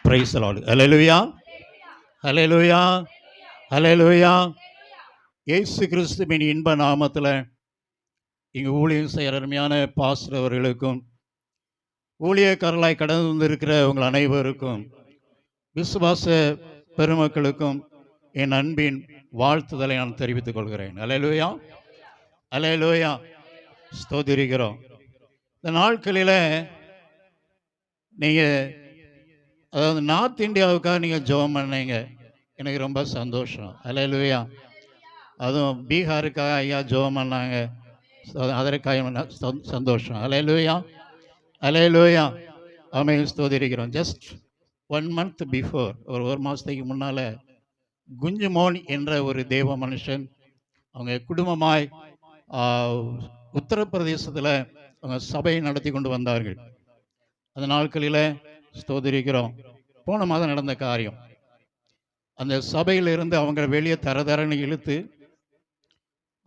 Praise the Lord. ஹல்லேலூயா, ஹல்லேலூயா, ஹல்லேலூயா. இயேசு கிறிஸ்துவின் இன்ப நாமத்தில் இங்கு ஊழியம் செய்கிற அருமையான பாஸ்டர் அவர்களுக்கும் ஊழியக்காரர்களாய் கடந்து வந்திருக்கிற உங்கள் அனைவருக்கும் விசுவாச பெருமக்களுக்கும் என் அன்பின் வாழ்த்துதலை நான் தெரிவித்துக் கொள்கிறேன். ஹல்லேலூயா, ஹல்லேலூயா. ஸ்தோத்திரிக்கிறோம். இந்த நாட்களில் நீங்கள் அதாவது நார்த் இந்தியாவுக்காக நீங்கள் ஜெபம் பண்ணீங்க, எனக்கு ரொம்ப சந்தோஷம். ஹல்லேலூயா. அதுவும் பீகாருக்காக ஐயா ஜெபம் பண்ணாங்க, அதற்காக சந்தோஷம். ஹல்லேலூயா, ஹல்லேலூயா. ஆமென். ஸ்தோத்திரிக்கிறோம். ஜஸ்ட் 1 month பிஃபோர், ஒரு மாதத்துக்கு முன்னால் குஞ்சுமோன் என்ற ஒரு தேவ மனுஷன் அவங்க குடும்பமாய் உத்தரப்பிரதேசத்தில் அவங்க சபையை நடத்தி கொண்டு வந்தார்கள். அந்த நாட்களில் ஸ்தோத்திரிக்கிறோம், போன மாதம் நடந்த காரியம். அந்த சபையிலிருந்து அவங்க வெளியே தரன்னு இழுத்து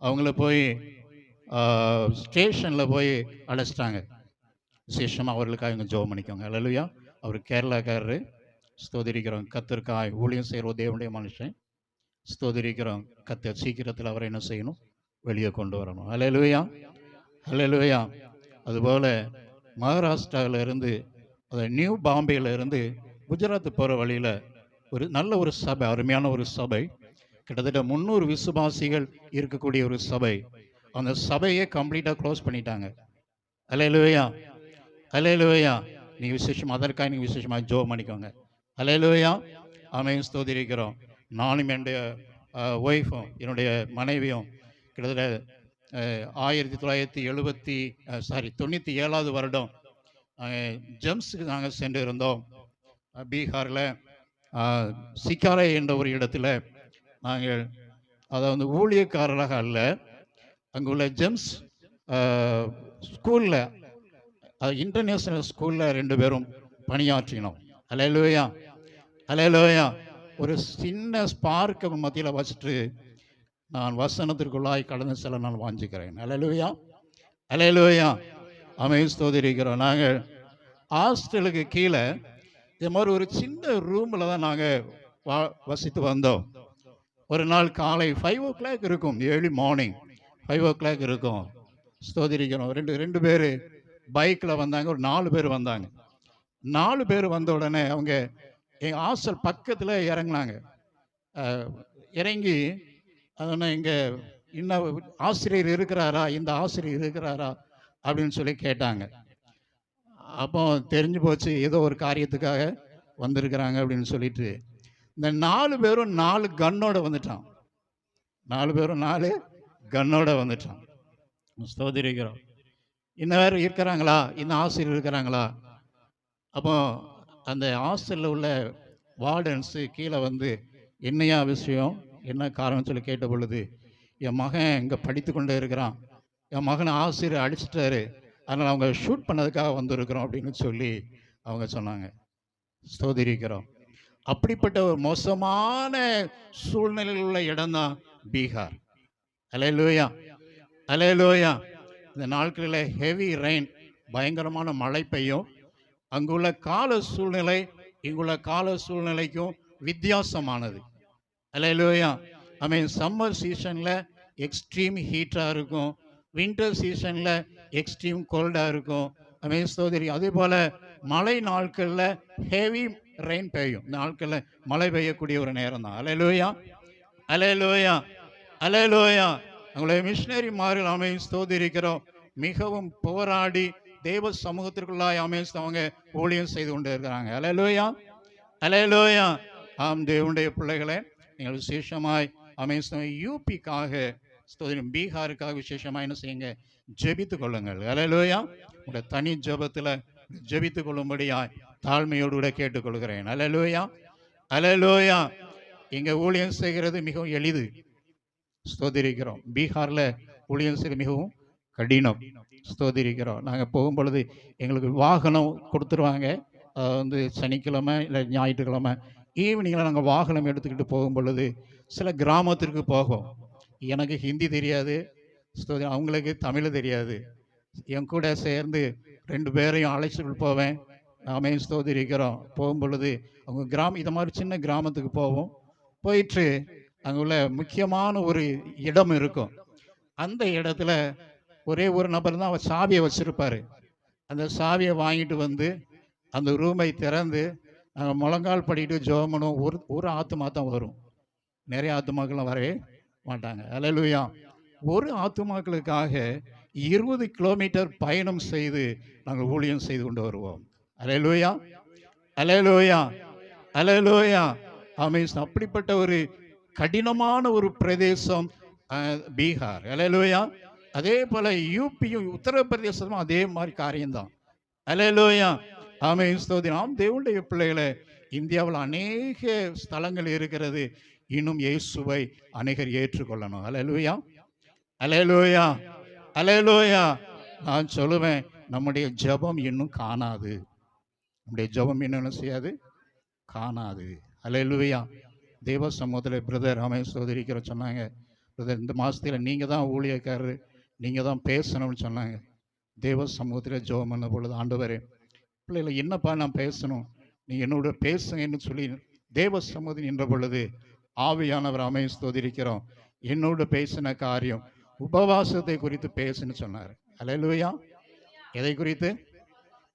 அவங்கள போய் ஸ்டேஷனில் போய் அழைச்சிட்டாங்க. விசேஷமாக அவர்களுக்காக இவங்க ஜெபம் பண்ணிக்கோங்க. ஹல்லேலூயா. அவர் கேரளாக்காரரு. ஸ்தோத்திரிக்கிறோம். கர்த்தருக்காய் ஊழியம் செய்கிற தேவனுடைய மனுஷன். ஸ்தோத்திரிக்கிறோம். கர்த்தர் சீக்கிரத்தில் அவரை என்ன செய்யணும், வெளியே கொண்டு வரணும். ஹல்லேலூயா, ஹல்லேலூயா. அதுபோல் மகாராஷ்டிராவிலிருந்து, அது நியூ பாம்பேயிலிருந்து குஜராத் போகிற வழியில் ஒரு நல்ல ஒரு சபை, அருமையான ஒரு சபை, கிட்டத்தட்ட 300 விசுவாசிகள் இருக்கக்கூடிய ஒரு சபை. அந்த சபையை கம்ப்ளீட்டாக க்ளோஸ் பண்ணிட்டாங்க. ஹல்லேலூயா, ஹல்லேலூயா. நீங்கள் விசேஷமாக அதற்காக நீங்கள் விசேஷமாக ஜெபம் பண்ணிக்கோங்க. ஹல்லேலூயா. ஆமென். ஸ்தோத்திரிக்கிறோம். நானும் என்னுடைய ஒய்ஃபும் என்னுடைய மனைவியும் கிட்டத்தட்ட 1997 வருடம் ஜெம்ஸுக்கு நாங்கள் சென்று இருந்தோம். பீகாரில் சிக்காரை என்ற ஒரு இடத்துல நாங்கள், அதாவது ஊழியக்காரராக அல்ல, அங்குள்ள ஜெம்ஸ் ஸ்கூலில், இன்டர்நேஷ்னல் ஸ்கூலில் 2 பேரும் பணியாற்றினோம். ஹல்லேலூயா, ஹல்லேலூயா. ஒரு சின்ன ஸ்பார்க்கை மத்தியில் வச்சுட்டு நான் வசனத்திற்குள்ளாய் கடந்து செல்ல நான் வாஞ்சிக்கிறேன். ஹல்லேலூயா, ஹல்லேலூயா. ஆமென். ஸ்தோத்திரிக்கிறோம். நாங்கள் ஹாஸ்டலுக்கு கீழே இது மாதிரி ஒரு சின்ன ரூமில் தான் நாங்கள் வசித்து வந்தோம். ஒரு நாள் காலை 5 o'clock இருக்கும், ஏர்லி மார்னிங் 5 o'clock இருக்கும். ஸ்தோத்திரிக்கிறோம். ரெண்டு பேர் பைக்கில் வந்தாங்க, ஒரு 4 பேர் வந்தாங்க. 4 பேர் வந்த உடனே அவங்க எங்கள் ஹாஸ்டல் பக்கத்தில் இறங்கினாங்க. இறங்கி அதனால் இங்கே இன்னும் ஆசிரியர் இருக்கிறாரா, இந்த ஆசிரியர் இருக்கிறாரா அப்படின்னு சொல்லி கேட்டாங்க. அப்போ தெரிஞ்சு போச்சு, ஏதோ ஒரு காரியத்துக்காக வந்திருக்கிறாங்க அப்படின்னு சொல்லிட்டு இந்த 4 பேரும் 4 கன்னோட வந்துட்டான். 4 பேரும் 4 கன்னோட வந்துட்டான். ஸ்தோத்திரிக்கிறோம். இன்னும் வேறு இருக்கிறாங்களா, இந்த ஆசிரியர் இருக்கிறாங்களா? அப்போ அந்த ஹாஸ்டலில் உள்ள வார்டன்ஸு கீழே வந்து என்னையா விஷயம், என்ன காரணம் சொல்லி கேட்ட பொழுது, என் மகன் இங்கே படித்து கொண்டே இருக்கிறான், என் மகனை ஆசிரியர் அடிச்சிட்டாரு, அதனால் அவங்க ஷூட் பண்ணதுக்காக வந்திருக்கிறோம் அப்படின்னு சொல்லி அவங்க சொன்னாங்க. ஸ்தோத்திரிக்கிறோம். அப்படிப்பட்ட ஒரு மோசமான சூழ்நிலையில் உள்ள இடம்தான் பீகார். ஹல்லேலூயா, ஹல்லேலூயா. இந்த நாட்களில் ஹெவி ரெயின், பயங்கரமான மழை பெய்யும். அங்குள்ள கால சூழ்நிலை இங்குள்ள கால சூழ்நிலைக்கும் வித்தியாசமானது. ஹல்லேலூயா. ஆமென். சம்மர் சீசனில் எக்ஸ்ட்ரீம் ஹீட்டாக இருக்கும், வின்டர் சீசனில் எக்ஸ்ட்ரீம் கோல்டாக இருக்கும். ஆமென். ஸ்தோத்திரி. அதே போல் மழை நாட்களில் ஹெவி ரெயின் பெய்யும். இந்த நாட்களில் மழை பெய்யக்கூடிய ஒரு நேரம் தான். ஹல்லேலூயா, ஹல்லேலூயா, ஹல்லேலூயா. அவங்களுடைய மிஷினரிமார்கள் ஆமென். ஸ்தோத்திரிக்கிறோம், மிகவும் போராடி தேவ சமூகத்திற்குள்ளாய் ஆமென் அவங்க ஊழியம் செய்து கொண்டு இருக்கிறாங்க. ஹல்லேலூயா, ஹல்லேலூயா. ஆம் தேவனுடைய பிள்ளைகளை, நீங்கள் விசேஷமாய் ஆமென் யூபிக்காக, பீகாருக்காக விசேஷமாக என்ன செய்யுங்க, ஜெபித்து கொள்ளுங்கள். ஹல்லேலூயா. உங்களுடைய தனி ஜெபத்தில் ஜெபித்து கொள்ளும்படியாய் தாழ்மையோடு கூட கேட்டுக்கொள்கிறேன். ஹல்லேலூயா, ஹல்லேலூயா. இங்கே ஊழியம் செய்கிறது மிகவும் எளிது. ஸ்தோத்திரிக்கிறோம். பீகாரில் ஊழியம் செய்கிறது மிகவும் கடினம். ஸ்தோத்திரிக்கிறோம். நாங்கள் போகும் பொழுது எங்களுக்கு வாகனம் கொடுத்துருவாங்க. வந்து சனிக்கிழமை இல்லை ஞாயிற்றுக்கிழமை ஈவினிங்கில் நாங்கள் வாகனம் எடுத்துக்கிட்டு போகும் பொழுது சில கிராமத்திற்கு போகும். எனக்கு ஹிந்தி தெரியாது, அவங்களுக்கு தமிழ் தெரியாது. என் கூட சேர்ந்து 2 பேரையும் அழைச்சிட்டு போவேன். நாமே ஸ்தோத்திரிக்கிறோம். போகும் பொழுது அவங்க இது மாதிரி சின்ன கிராமத்துக்கு போவோம். போயிட்டு அங்கே உள்ள முக்கியமான ஒரு இடம் இருக்கும். அந்த இடத்துல ஒரே ஒரு நபர் தான் அவர் சாவியை வச்சிருப்பாரு. அந்த சாவியை வாங்கிட்டு வந்து அந்த ரூமை திறந்து நாங்கள் முழங்கால் படிட்டு ஜெபம் பண்ணுவோம். ஒரு ஆத்துமா தான் வரும். நிறைய ஆத்துமாக்கள்லாம் வரவே மாட்டாங்க. அல்லேலூயா. ஒரு ஆத்துமாக்களுக்காக 20 கிலோமீட்டர் பயணம் செய்து நாங்கள் ஊழியம் செய்து கொண்டு வருவோம். அல்லேலூயா, அல்லேலூயா, அல்லேலூயா. ஆமென். அப்படிப்பட்ட ஒரு கடினமான ஒரு பிரதேசம் பீகார். அல்லேலூயா. அதே போல யூபியும் உத்தரப்பிரதேசமும் அதே மாதிரி காரியம்தான். அல்லேலூயா. ஆமென். ஸ்தோத்திரம். தேவனுடைய பிள்ளைகளை இந்தியாவில் அநேக ஸ்தலங்கள் இருக்கிறது. இன்னும் இயேசுவை அநேகர் ஏற்றுக்கொள்ளணும். அல்லேலூயா, அல்லேலூயா, அல்லேலூயா. நான் சொல்லுவேன், நம்முடைய ஜெபம் இன்னும் காணாது. நம்முடைய ஜெபம் இன்னும் செய்யாது, காணாது. அல்லேலூயா. தேவ சமூகத்தில் பிரதர் ஆமென் சோதரிக்கிற சொன்னாங்க, பிரதர் இந்த மாதத்தில் நீங்கள் தான் ஊழியக்காரர், நீங்கள் தான் பேசணும்னு சொன்னாங்க. தேவ சமூகத்தில் ஜெபம் பண்ண பொழுது, ஆண்டவரே பிள்ளைகளை என்னப்பா நான் பேசணும், நீ என்னோட பேசுங்கன்னு சொல்லி தேவ சமூகத்தில் நின்ற பொழுது ஆவியானவர் ஆமென் ஸ்தோத்திரிக்கிறோம், என்னோட பேசின காரியம் உபவாசத்தை குறித்து பேசுன்னு சொன்னார். அல்லேலூயா. எதை குறித்து?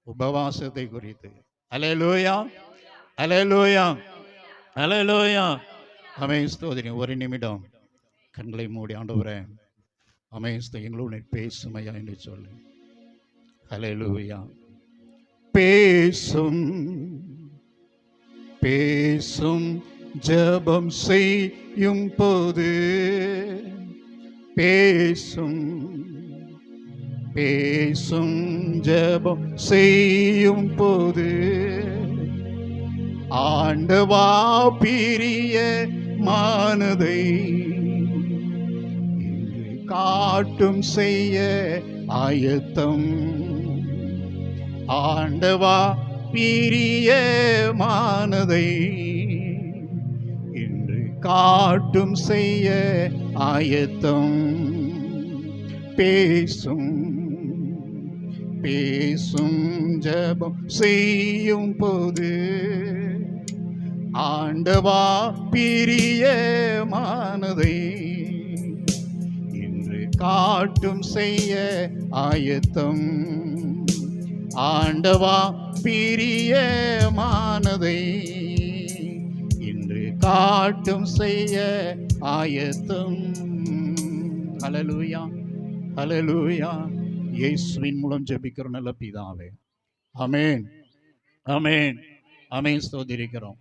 உபவாசத்தை குறித்து. அல்லேலூயா, அல்லேலூயா, அல்லேலூயா. ஆமென் ஸ்தோத்திரம். ஒரு நிமிடம் கண்களை மூடி, ஆண்டவரே ஆமென் எங்களோட பேசுமையா என்று சொல்லு. அல்லேலூயா. பேசும் பேசும் ஜெபம் செய்யும் போது, பேசும் பேசும் ஜெபம் செய்யும் போது, ஆண்டவா பிரிய மானதை இன்று காட்டும் செய்ய ஆயத்தம். ஆண்டவா பிரிய மானதை இன்று காட்டும் செய்ய ஆயத்தம். பேசும் பேசும் ஜெபம் செய்யும் போது, ஆண்டவா பிரிய மானதை இன்று காட்டும் செய்ய ஆயத்தம். ஆண்டவா பிரிய மானதை இன்று காட்டும் செய்ய ஆயத்தம். ஹல்லேலூயா, ஹல்லேலூயா. இயேசுவின் மூலம் ஜெபிக்கிறோம் நல்ல பிதாவே. ஆமென், ஆமென், ஆமென். ஸ்தோத்திரிக்கிறோம்.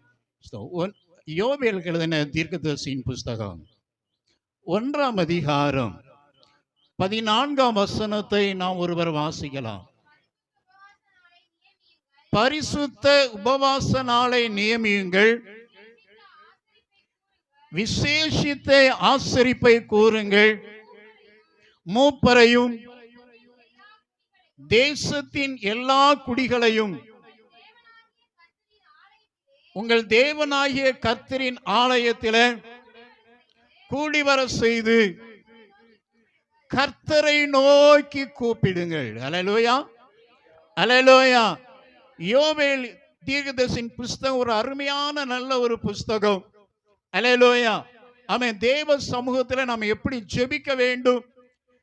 யோவேல் எழுதின தீர்க்கதரிசியின் புஸ்தகம் 1ஆம் அதிகாரம் 14ஆம் வசனத்தை நாம் ஒருவர் வாசிக்கலாம். பரிசுத்த உபவாச நாளை நியமியுங்கள், விசேஷித்த ஆசரிப்பை கூறுங்கள், மூப்பரையும் தேசத்தின் எல்லா குடிகளையும் உங்கள் தேவனாகிய கர்த்தரின் ஆலயத்தில் கூடி வர செய்து கர்த்தரை நோக்கி கூப்பிடுங்கள். அல்லேலூயா, அல்லேலூயா. யோவேல் தீர்க்கதரிசியின் புஸ்தகம் ஒரு அருமையான நல்ல ஒரு புஸ்தகம். அல்லேலூயா. ஆமென். தேவ சமூகத்தில் நாம் எப்படி ஜெபிக்க வேண்டும்,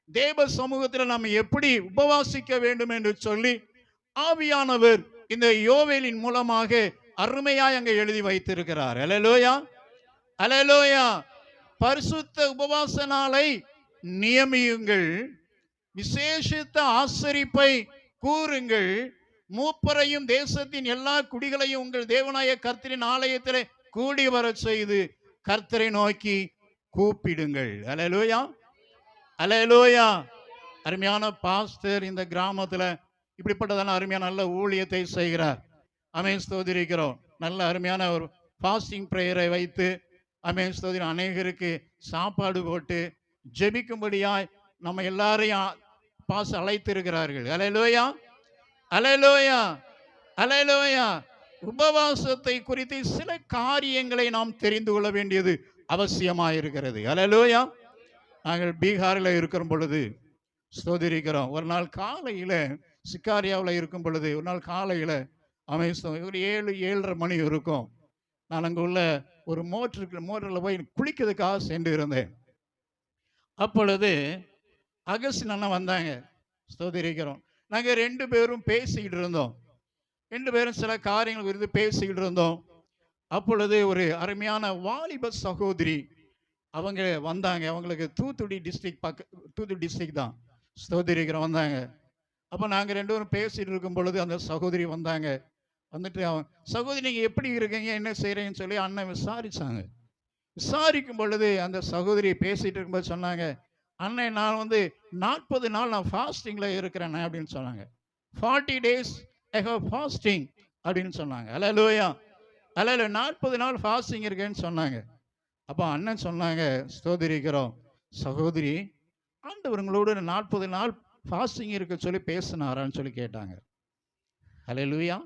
தேவ சமூகத்தில் நாம் எப்படி உபவாசிக்க வேண்டும் என்று சொல்லி ஆவியானவர் இந்த யோவேலின் மூலமாக அருமையாய் அங்கே எழுதி வைத்திருக்கிறார். அல்லேலூயா, அல்லேலூயா. பரிசுத்த உபவாச நாளை நியமியுங்கள், விசேஷித்த ஆசரிப்பை கூறுங்கள், மூப்பரையும் தேசத்தின் எல்லா குடிகளையும் உங்கள் தேவனாய கர்த்தரின் ஆலயத்தில் கூடி வர செய்து கர்த்தரை நோக்கி கூப்பிடுங்கள். அல்லேலூயா, அல்லேலூயா. அருமையான பாஸ்டர் இந்த கிராமத்தில் இப்படிப்பட்டதான அருமையான நல்ல ஊழியத்தை செய்கிறார். ஆமென் ஸ்தோத்திரிக்கிறோம். நல்ல அருமையான ஒரு ஃபாஸ்டிங் பிரேயரை வைத்து ஆமென் ஸ்தோத்திரம் அநேகருக்கு சாப்பாடு போட்டு ஜெபிக்கும்படியாய் நம்ம எல்லாரையும் பாஸ் அழைத்திருக்கிறார்கள். அல்லேலூயா, அல்லேலூயா, அல்லேலூயா. உபவாசத்தை குறித்து சில காரியங்களை நாம் தெரிந்து கொள்ள வேண்டியது அவசியமாயிருக்கிறது. அல்லேலூயா. நாங்கள் பீகாரில் இருக்கிற பொழுது ஸ்தோத்திரிக்கிறோம். ஒரு நாள் காலையில் சிக்காரியாவில் இருக்கும் பொழுது ஒரு நாள் காலையில் ஒரு 7-7:30 மணி இருக்கும். நான் அங்கே உள்ள ஒரு மோட்டரில் போய் குளிக்கிறதுக்காக சென்று இருந்தேன். அப்பொழுது அகஸ்டின் அண்ணன் வந்தாங்க. ஸ்தோத்திரிக்கிறோம். நாங்கள் 2 பேரும் பேசிக்கிட்டு இருந்தோம். 2 பேரும் சில காரியங்கள் குறித்து பேசிக்கிட்டு இருந்தோம். அப்பொழுது ஒரு அருமையான வாலிப சகோதரி அவங்க வந்தாங்க. அவங்களுக்கு தூத்துக்குடி டிஸ்ட்ரிக்ட் தான். ஸ்தோத்திரிக்கிறோம் வந்தாங்க. அப்போ நாங்கள் 2 பேரும் பேசிகிட்டு இருக்கும் பொழுது அந்த சகோதரி வந்தாங்க. வந்துட்டு சகோதரி நீங்கள் எப்படி இருக்கீங்க, என்ன செய்கிறீங்கன்னு சொல்லி அண்ணன் விசாரித்தாங்க. விசாரிக்கும் பொழுது அந்த சகோதரி பேசிகிட்டு இருக்கும்போது சொன்னாங்க, அண்ணன் நான் 40 நாள் நான் ஃபாஸ்டிங்கில் இருக்கிறேன் அப்படின்னு சொன்னாங்க. 40 days ஐ ஹவ் ஃபாஸ்டிங் அப்படின்னு சொன்னாங்க. அல்லேலூயா, அல்லேலூயா. 40 நாள் ஃபாஸ்டிங் இருக்கேன்னு சொன்னாங்க. அப்போ அண்ணன் சொன்னாங்க, ஸ்தோத்திரிக்கிறோம் சகோதரி, ஆண்டவர்களோடு 40 நாள் ஃபாஸ்டிங் இருக்க சொல்லி பேசினாரான்னு சொல்லி கேட்டாங்க. அல்லேலூயா,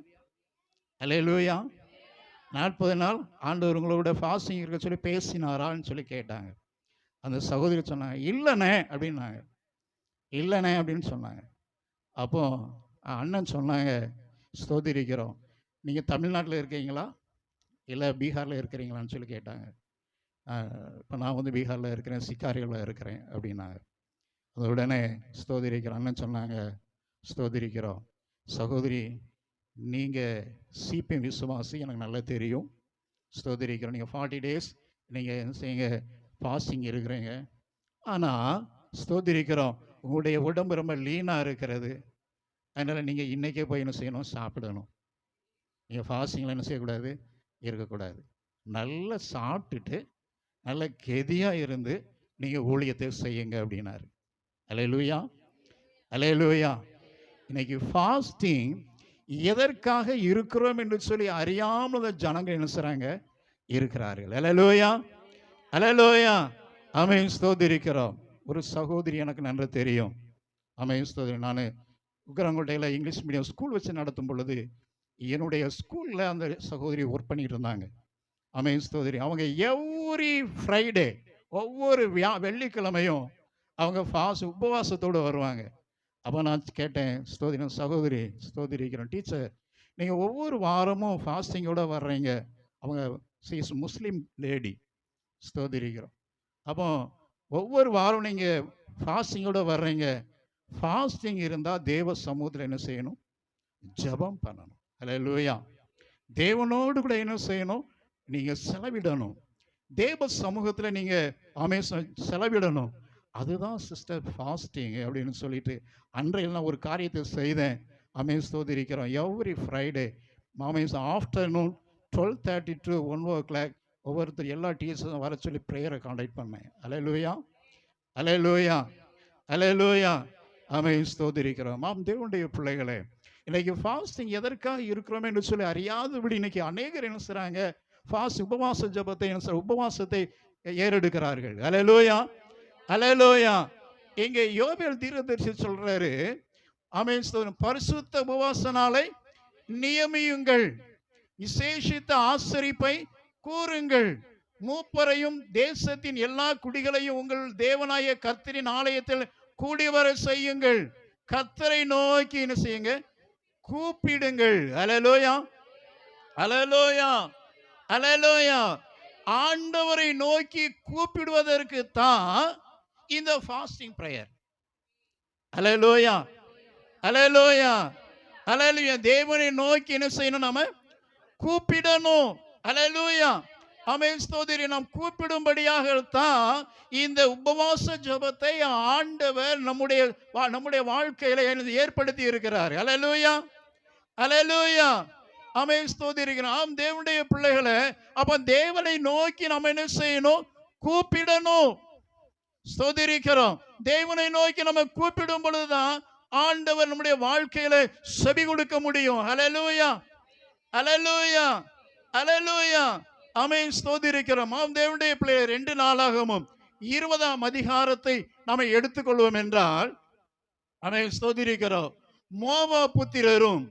அல்லேலூயா. 40 நாள் ஆண்டவர்களோட ஃபாஸ்டிங் இருக்க சொல்லி பேசினாரான்னு சொல்லி கேட்டாங்க. அந்த சகோதரி சொன்னாங்க, இல்லைண்ணே அப்படின்னாங்க. இல்லைண்ணே அப்படின்னு சொன்னாங்க. அப்போ அண்ணன் சொன்னாங்க, ஸ்தோத்திரிக்கிறோம், நீங்கள் தமிழ்நாட்டில் இருக்கீங்களா இல்லை பீகாரில் இருக்கிறீங்களான்னு சொல்லி கேட்டாங்க. இப்போ நான் பீகாரில் இருக்கிறேன், சிக்காரியில் இருக்கிறேன் அப்படின்னாங்க. அது உடனே ஸ்தோத்திரிக்கிறோம் அண்ணன் சொன்னாங்க, ஸ்தோத்திரிக்கிறோம் சகோதரி, நீங்கள் சிபிஎம் விசுவாசி எனக்கு நல்லா தெரியும். ஸ்தோத்திரிக்கிறோம் நீங்கள் 40 days நீங்கள் என்ன செய்யுங்க, ஃபாஸ்டிங் இருக்கிறீங்க. ஆனால் ஸ்தோத்திரிக்கிறோம் உங்களுடைய உடம்பு ரொம்ப லீனாக இருக்கிறது. அதனால் நீங்கள் இன்றைக்கே போய் என்ன செய்யணும், சாப்பிடணும். நீங்கள் ஃபாஸ்டிங்கில் என்ன செய்யக்கூடாது, இருக்கக்கூடாது. நல்லா சாப்பிட்டுட்டு நல்ல கெதியாக இருந்து நீங்கள் ஊழியத்தை செய்யுங்க அப்படின்னாரு. அல்லேலூயா, அல்லேலூயா. இன்னைக்கு ஃபாஸ்டிங் எதற்காக இருக்கிறோம் என்று சொல்லி அறியாமல் ஜனங்கள் என்ன செய்றாங்க, இருக்கிறார்கள். அல்லேலூயா, அல்லேலூயா. ஆமென், ஸ்தோத்திரிக்கிறோம். ஒரு சகோதரி எனக்கு நன்றாக தெரியும். ஆமென், ஸ்தோத்திரி. நான் உக்கரங்கோட்டையில் இங்கிலீஷ் மீடியம் ஸ்கூல் வச்சு நடத்தும் பொழுது என்னுடைய ஸ்கூலில் அந்த சகோதரி ஒர்க் பண்ணிட்டு இருந்தாங்க. ஆமென், ஸ்தோத்திரி. அவங்க எவ்ரி ஃப்ரைடே, ஒவ்வொரு வெள்ளிக்கிழமையும் அவங்க உபவாசத்தோடு வருவாங்க. அப்போ நான் கேட்டேன், சகோதரி ஸ்தோத்திரிக்கிறோம் டீச்சர், நீங்கள் ஒவ்வொரு வாரமும் ஃபாஸ்டிங்கோடு வர்றீங்க. அவங்க முஸ்லீம் லேடி. ஸ்தோத்திரிக்கிறோம். அப்போ ஒவ்வொரு வாரம் நீங்கள் ஃபாஸ்டிங்கோடு வர்றீங்க. ஃபாஸ்டிங் இருந்தால் தேவ சமூகத்தில் என்ன செய்யணும், ஜெபம் பண்ணணும். அல்லேலூயா. தேவனோடு கூட என்ன செய்யணும், நீங்கள் செலவிடணும். தேவ சமூகத்தில் நீங்கள் செலவிடணும். அதுதான் சிஸ்டர் ஃபாஸ்டிங் அப்படின்னு சொல்லிட்டு அன்றையில் நான் ஒரு காரியத்தை செய்தேன். ஸ்தோத்திரிக்கிறோம். Every Friday afternoon 12:30 to 1 o'clock ஒவ்வொருத்தர் எல்லா டீச்சர்ஸும் வர சொல்லி ப்ரேயரை காண்டக்ட் பண்ணேன். அல்லேலூயா, அல்லேலூயா, அல்லேலூயா. ஸ்தோத்திரிக்கிறோம். தேவனுடைய பிள்ளைகளே, இன்னைக்கு ஃபாஸ்டிங் எதற்காக இருக்கிறோம் என்று சொல்லி அறியாதபடி இன்னைக்கு அநேகர் என்ன செய்றாங்க, உபவாச ஜபத்தை உபவாசத்தை ஏறெடுக்கிறார்கள். அல்லேலூயா, அல்லேலூயா. இங்கே யோவேல் தீர்க்கதரிசி சொல்றாரு, பரிசுத்த உபவாச நாளை நியமியுங்கள், விசேஷித்த ஆசரிப்பை கூறுங்கள், மூப்பரையும் தேசத்தின் எல்லா குடிகளையும் உங்கள் தேவனாய கர்த்தரின் ஆலயத்தில் கூடிவர செய்யுங்கள், கர்த்தரை நோக்கி என்ன செய்யுங்க, கூப்பிடுங்கள். அல்லேலூயா, அல்லேலூயா, அல்லேலூயா. ஆண்டவரை நோக்கி கூப்பிடுவதற்கு தான் இந்த ஃபாஸ்டிங் பிரேயர். அல்லேலூயா, அல்லேலூயா, அல்லேலூயா. தேவனை நோக்கி என்ன செய்யணும், நாம கூப்பிடணும். அல்லேலூயா, ஆமென், ஸ்தோத்திரி. நாம் கூப்பிடும்படியாக தான் இந்த உபவாச ஜெபத்தை ஆண்டவர் நம்முடைய வாழ்க்கையில ஏற்படுத்தி இருக்கிறார். அல்லேலூயா, அல்லேலூயா. ஆமென், ஸ்தோத்திரிக்கிறோம். தேவனுடைய பிள்ளைகளை, அப்ப தேவனை நோக்கி நம்ம என்ன செய்யணும், கூப்பிடணும். ஸ்தோத்திரிக்கிறோம். தேவனை நோக்கி நம்ம கூப்பிடும் பொழுதுதான் ஆண்டவர் நம்முடைய வாழ்க்கையில செவி கொடுக்க முடியும். அல்லேலூயா, அல்லேலூயா, அல்லேலூயா. ஆமென், ஸ்தோத்திரிக்கிறோம். தேவனுடைய பிள்ளைகளை 2 நாளாகமும் 20ஆம் அதிகாரத்தை நாம எடுத்துக்கொள்வோம் என்றால், ஆமென், ஸ்தோத்திரிக்கிறோம், மோவா புத்திரரும்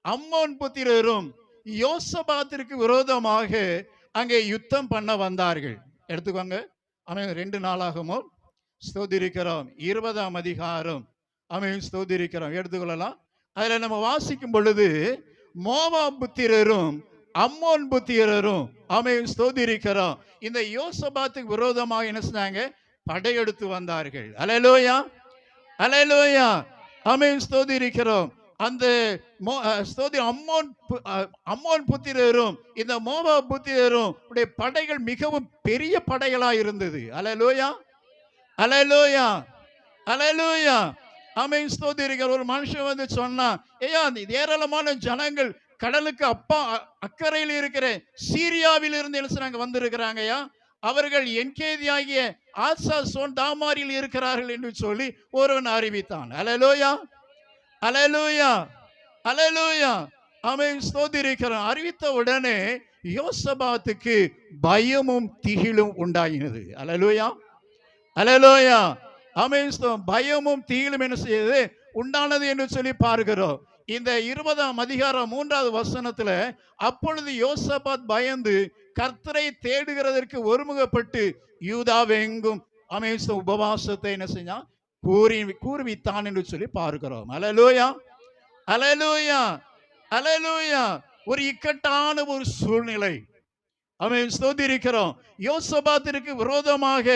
அம்மோன் புத்திரரும் யோசபாத்திற்கு விரோதமாக அங்கே யுத்தம் பண்ண வந்தார்கள். எடுத்துக்கோங்க. ஆமென், 2 நாளாகமும் ஸ்தோத்திரிக்கிறோம் 20ஆம் அதிகாரம். ஆமென், ஸ்தோத்திரிக்கிறோம், எடுத்துக்கொள்ளலாம். அதில் நம்ம வாசிக்கும் பொழுது மோவாப் புத்திரரும் அம்மோன் புத்திரரும் ஆமென் ஸ்தோத்திரிக்கிறோம் இந்த யோசபாத்துக்கு விரோதமாக என்ன செஞ்சாங்க? படையெடுத்து வந்தார்கள். அல்லேலூயா, அல்லேலூயா, ஆமென் ஸ்தோத்திரிக்கிறோம். அந்த அம்மோன் புத்திரரும் இந்த மோவாப் புத்திரரும் உடைய படைகள் மிகவும் பெரிய படைகளா இருந்தது. அல்லேலூயா, அல்லேலூயா, அல்லேலூயா, ஆமென் ஸ்தோத்திரிக்கிற ஒரு மனுஷன் வந்து சொன்னா, ஐயா ஏராளமான ஜனங்கள் கடலுக்கு அக்கறையில் இருக்கிற சீரியாவில் இருந்து என்ன சொன்னாங்க? வந்திருக்கிறாங்கய்யா. அவர்கள் என்கேதியாகிய ஆசா சோன் தாமாரில் இருக்கிறார்கள் என்று சொல்லி ஒருவன் அறிவித்தான். அல்லேலூயா, அல்லேலூயா, அல்லேலூயா, ஆமென் ஸ்தோத்திரிக்கிறான். அறிவித்த உடனே யோசபாத்துக்கு பயமும் திகிலும் உண்டாயினது. அல்லேலூயா, அல்லேலூயா, ஆமென். பயமும் திகிலும் என்ன செய்தது? உண்டானது என்று சொல்லி பார்க்கிறோம். இந்த 20ஆம் அதிகாரம் 3வது வசனத்துல, அப்பொழுது யோசபாத் பயந்து கர்த்தரை தேடுகிறதற்கு ஒருமுகப்பட்டு யூதாவெங்கும் ஆமென் உபவாசத்தை என்ன செஞ்சான்? கூறுவித்தான் என்று சொல்லி பார்க்கிறோம். அல்லேலூயா, அல்லேலூயா, அல்லேலூயா. ஒரு இக்கட்டான ஒரு சூழ்நிலை. ஆமென் ஸ்தோத்திரிக்கிறோம். யோசபாத்திற்கு விரோதமாக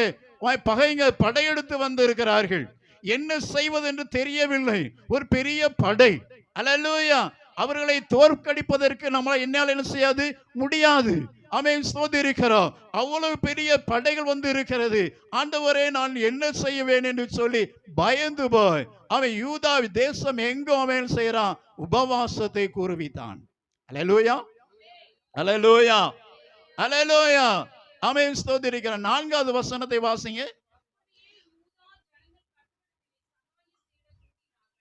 பகைஞர் படையெடுத்து வந்திருக்கிறார்கள். என்ன செய்வது என்று தெரியவில்லை. ஒரு பெரிய படை. அல்லேலூயா. அவர்களை தோற்கடிப்பதற்கு நம்மளால் என்னால் என்ன செய்யாது? முடியாது. ஆமென் ஸ்தோத்திரிக்கிறோம். அவ்வளவு பெரிய படைகள் வந்து இருக்கிறது. ஆண்டவரே நான் என்ன செய்வேன் என்று சொல்லி பயந்து போய் அவன் யூதா தேசம் எங்கும் அவன் செய்யறான்? உபவாசத்தை கூறுவித்தான். அல்லேலூயா, அல்லேலூயா, அல்லேலூயா, ஆமென் ஸ்தோத்திரிக்கிறான். 4வது வசனத்தை வாசிங்க.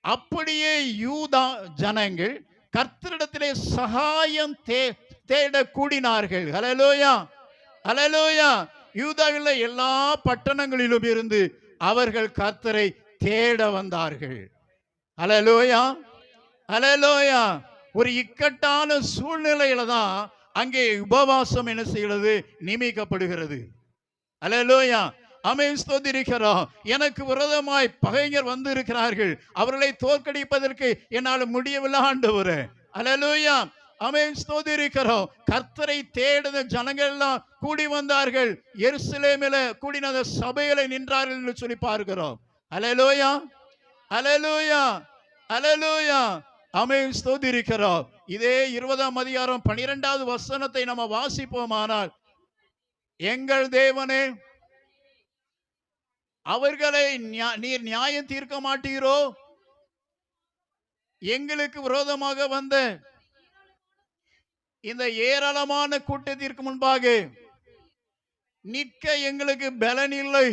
அப்படியே யூதா ஜனங்கள் கர்த்தரிடத்திலே சகாயம் தேட கூடினார்கள். அல்லேலூயா, அல்லேலூயா. யூதாவில் எல்லா பட்டணங்களிலும் இருந்து அவர்கள் கர்த்தரை தேட வந்தார்கள். அல்லேலூயா, அல்லேலூயா. ஒரு இக்கட்டான சூழ்நிலையில தான் அங்கே உபவாசம் என்ன செய்கிறது? நியமிக்கப்படுகிறது. அல்லேலூயா, ஆமென் ஸ்தோத்திரிக்கிறோம். எனக்கு விரோதமாய் பகைஞர் வந்து இருக்கிறார்கள். அவர்களை தோற்கடிப்பதற்கு என்னால் முடியவில்லை ஆண்டவரே. அல்லேலூயா, ஆமென் ஸ்தோத்திரிக்கிறோம். கர்த்தரை தேடுத ஜனங்கள் எல்லாம் கூடி வந்தார்கள். எருசலேமிலே கூடின அந்த சபையிலே நின்றார்கள் என்று சொல்லி பார்க்கிறோம். அல்லேலூயா, அல்லேலூயா, அல்லேலூயா, ஆமென் ஸ்தோத்திரிக்கிறோம். இதே 20ஆம் அதிகாரம் 12வது வசனத்தை நம்ம வாசிப்போமானால், எங்கள் தேவனே, அவர்களை நீர் நியாயம் தீர்க்க மாட்டீரோ? எங்களுக்கு விரோதமாக வந்த இந்த ஏராளமான கூட்டத்திற்கு முன்பாக நிற்க எங்களுக்கு பலன் இல்லை.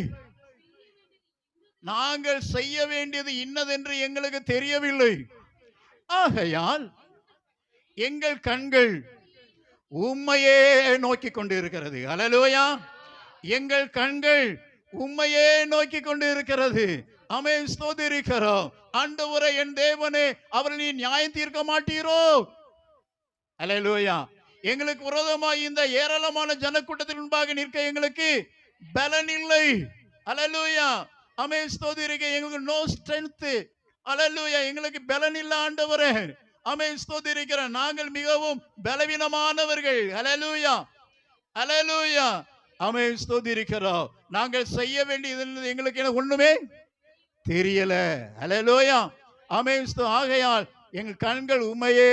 நாங்கள் செய்ய வேண்டியது இன்னதென்று எங்களுக்கு தெரியவில்லை. ஆகையால் எங்கள் கண்கள் உம்மையே நோக்கி கொண்டு இருக்கிறது. அல்லேலூயா, எங்கள் கண்கள் உம்மையே நோக்கி கொண்டு இருக்கிறது. ஆமென் ஸ்தோத்திரிக்கிறோம். ஆண்டவரே, என் தேவனே, அவரை நீ நியாயம் தீர்க்க மாட்டீரோ? அல்லேலூயா. எங்களுக்கு விரோதமாக இந்த ஏராளமான ஜனக்கூட்டத்தின் முன்பாக நிற்க எங்களுக்கு பலன் இல்லை. அல்லேலூயா, ஆமென் ஸ்தோத்திரிக்க. எங்களுக்கு நோ ஸ்ட்ரென்த். அல்லேலூயா, எங்களுக்கு பலன் இல்லை ஆண்டவரே. ஆமென் ஸ்தோத்திரிக்கிற. நாங்கள் மிகவும் பலவீனமானவர்கள். அல்லேலூயா, அல்லேலூயா, ஆமென் ஸ்தோத்திரிக்கிறோம். நாங்கள் செய்ய வேண்டியது எங்களுக்கு ஒண்ணுமே தெரியல. அல்லேலூயா, ஆமென். ஆகையால் எங்கள் கண்கள் உம்மையே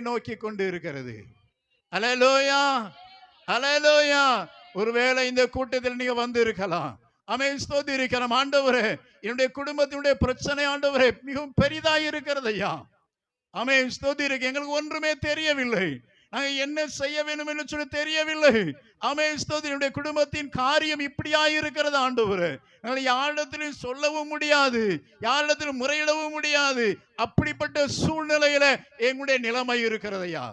நோக்கி கொண்டு இருக்கிறது. அல்லேலூயா, அல்லேலூயா. ஒருவேளை இந்த கூட்டத்தில் நீங்க வந்து இருக்கலாம். ஆமென் ஸ்தோத்திரிக்கிறோம். ஆண்டவரே, என்னுடைய குடும்பத்தினுடைய பிரச்சனை ஆண்டவரே மிகவும் பெரிதாக இருக்கிறது ஐயா. ஆமென் ஸ்தோத்திரிக்க. எங்களுக்கு ஒன்றுமே தெரியவில்லை. நாங்கள் என்ன செய்ய வேண்டும் என்று சொல்லி தெரியவில்லை. ஆமென் ஸ்தோத்திரம். என்னுடைய குடும்பத்தின் காரியம் இப்படியா இருக்கிறது ஆண்டவரே. யாரிடத்திலும் சொல்லவும் முடியாது, யாரிடத்திலும் முறையிடவும் முடியாது. அப்படிப்பட்ட சூழ்நிலையில எங்களுடைய நிலைமை இருக்கிறது ஐயா.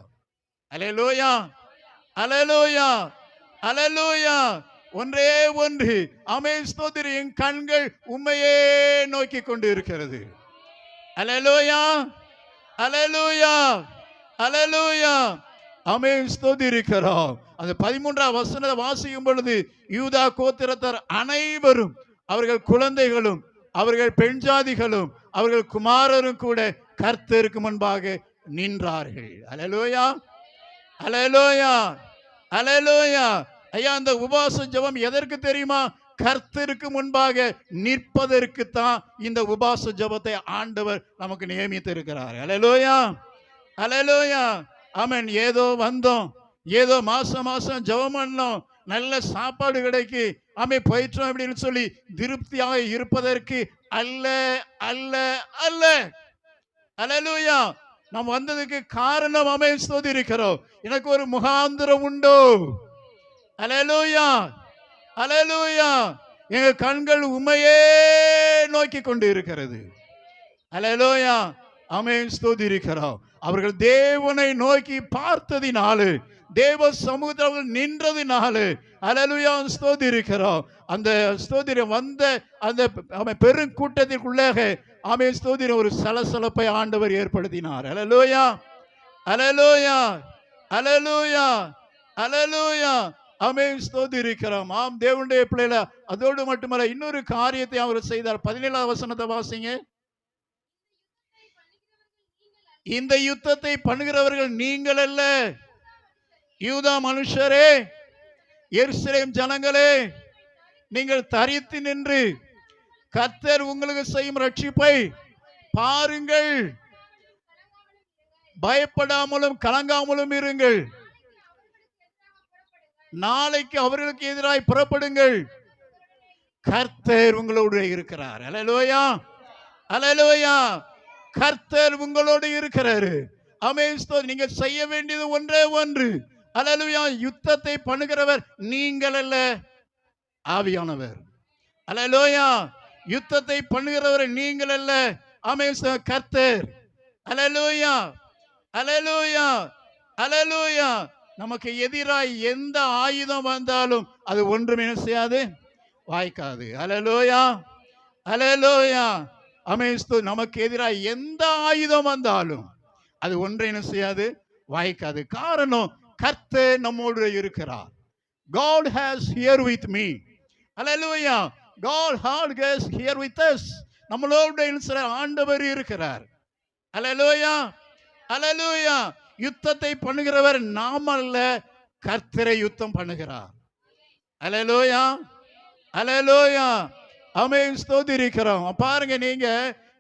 அல்லேலூயா, அல்லேலூயா, அல்லேலூயா. ஒன்றே ஒன்று, ஆமென் ஸ்தோத்திரம். என் கண்கள் உம்மையே நோக்கி கொண்டு இருக்கிறது. அல்லேலூயா, அல்லேலூயா, அல்லேலூயா, ஆமென் ஸ்தோத்திரிக்கிறோம். அந்த 13ஆம் வசனத்தை வாசிக்கும் பொழுது, யூதா கோத்திரத்தார் அனைவரும், அவர்கள் குழந்தைகளும், அவர்கள் பெண் ஜாதிகளும், அவர்கள் குமாரரும் கூட கர்த்தருக்கு முன்பாக நின்றார்கள். அல்லேலூயா, அல்லேலூயா, அல்லேலூயா. ஐயா, அந்த உபவாச ஜெபம் எதற்கு தெரியுமா? கர்த்தருக்கு முன்பாக நிற்பதற்கு தான் இந்த உபவாச ஜெபத்தை ஆண்டவர் நமக்கு நியமித்து இருக்கிறார். அல்லேலூயா, அல்லேலூயா, ஆமென். ஏதோ வந்தோம், ஏதோ மாசம் மாசம் ஜெபம் பண்ணோம், நல்ல சாப்பாடு கிடைக்கு, போயிட்டோம் அப்படின்னு சொல்லி திருப்தியாக இருப்பதற்கு அல்ல, அல்ல, அல்ல. அல்லேலூயா. நாம் வந்ததுக்கு காரணம் ஸ்தோத்திரிக்கிறோம். எனக்கு ஒரு முகாந்திரம் உண்டு. அல்லேலூயா, அல்லேலூயா. எங்க கண்கள் உம்மையே நோக்கி கொண்டு இருக்கிறது. அல்லேலூயா, ஸ்தோத்திரிக்கிறோம். அவர்கள் தேவனை நோக்கி பார்த்ததினாலே, தேவ சமூகத்தில் நின்றதினாலே, அல்லேலூயா, ஸ்தோத்திரிக்கிறோம். அந்த ஸ்தோத்திரம் வந்த அந்த பெருங்கூட்டத்திற்குள்ளாக ஸ்தோத்திரம் ஒரு சலசலப்பை ஆண்டவர் ஏற்படுத்தினார். அல்லேலூயா, அல்லேலூயா, அல்லேலூயா, அல்லேலூயா. ஸ்தோத்திரிக்கிறோம். தேவனுடைய பிள்ளைகள, அதோடு மட்டுமல்ல, இன்னொரு காரியத்தை அவர் செய்தார். 17வது வசனத்தை வாசிங்க. இந்த யுத்தத்தை பண்ணுகிறவர்கள் நீங்கள் அல்ல, யூதா மனுஷரே, எருசலேம் ஜனங்களே, நீங்கள் தரித்து நின்று கர்த்தர் உங்களுக்கு செய்யும் ரட்சிப்பை பாருங்கள், பயப்படாமலும் கலங்காமலும் இருங்கள். நாளைக்கு அவர்களுக்கு எதிராய் புறப்படுங்கள், கர்த்தர் உங்களோடு இருக்கிறார். அல்லேலூயா, அல்லேலூயா. கர்த்தர் உங்களோடு இருக்கிறாரு. நீங்க செய்ய வேண்டியது ஒன்றே ஒன்று. அல்லேலூயா. யுத்தத்தை பண்ணுகிறவர் நீங்கள் அல்ல, ஆவியானவர். அல்லேலூயா. யுத்தத்தை பண்ணுகிறவர் நீங்கள் அல்ல, கர்த்தர். அல்லேலூயா, அல்லேலூயா, அல்லேலூயா. நமக்கு எதிராய் எந்த ஆயுதம் வந்தாலும் அது ஒன்றும் என்ன செய்யாது, வாய்க்காது. அல்லேலூயா, அல்லேலூயா. நமக்கு எதிராய் எந்த ஆயுதம் வந்தாலும் அது ஒன்றை என்ன செய்யாது, வாய்க்காது. காரணம், கர்த்தர் நம்மோடு இருக்கிறார். God has here with me. Hallelujah. God has here with us. நம்மளோடு ஆண்டவர் இருக்கிறார். Hallelujah, hallelujah. யுத்தத்தை பண்ணுகிறவர் நாம் அல்ல, கர்த்தரை யுத்தம் பண்ணுகிறார். Hallelujah, hallelujah. ஸ்தோத்திரிக்கிறோம். பாருங்க, நீங்க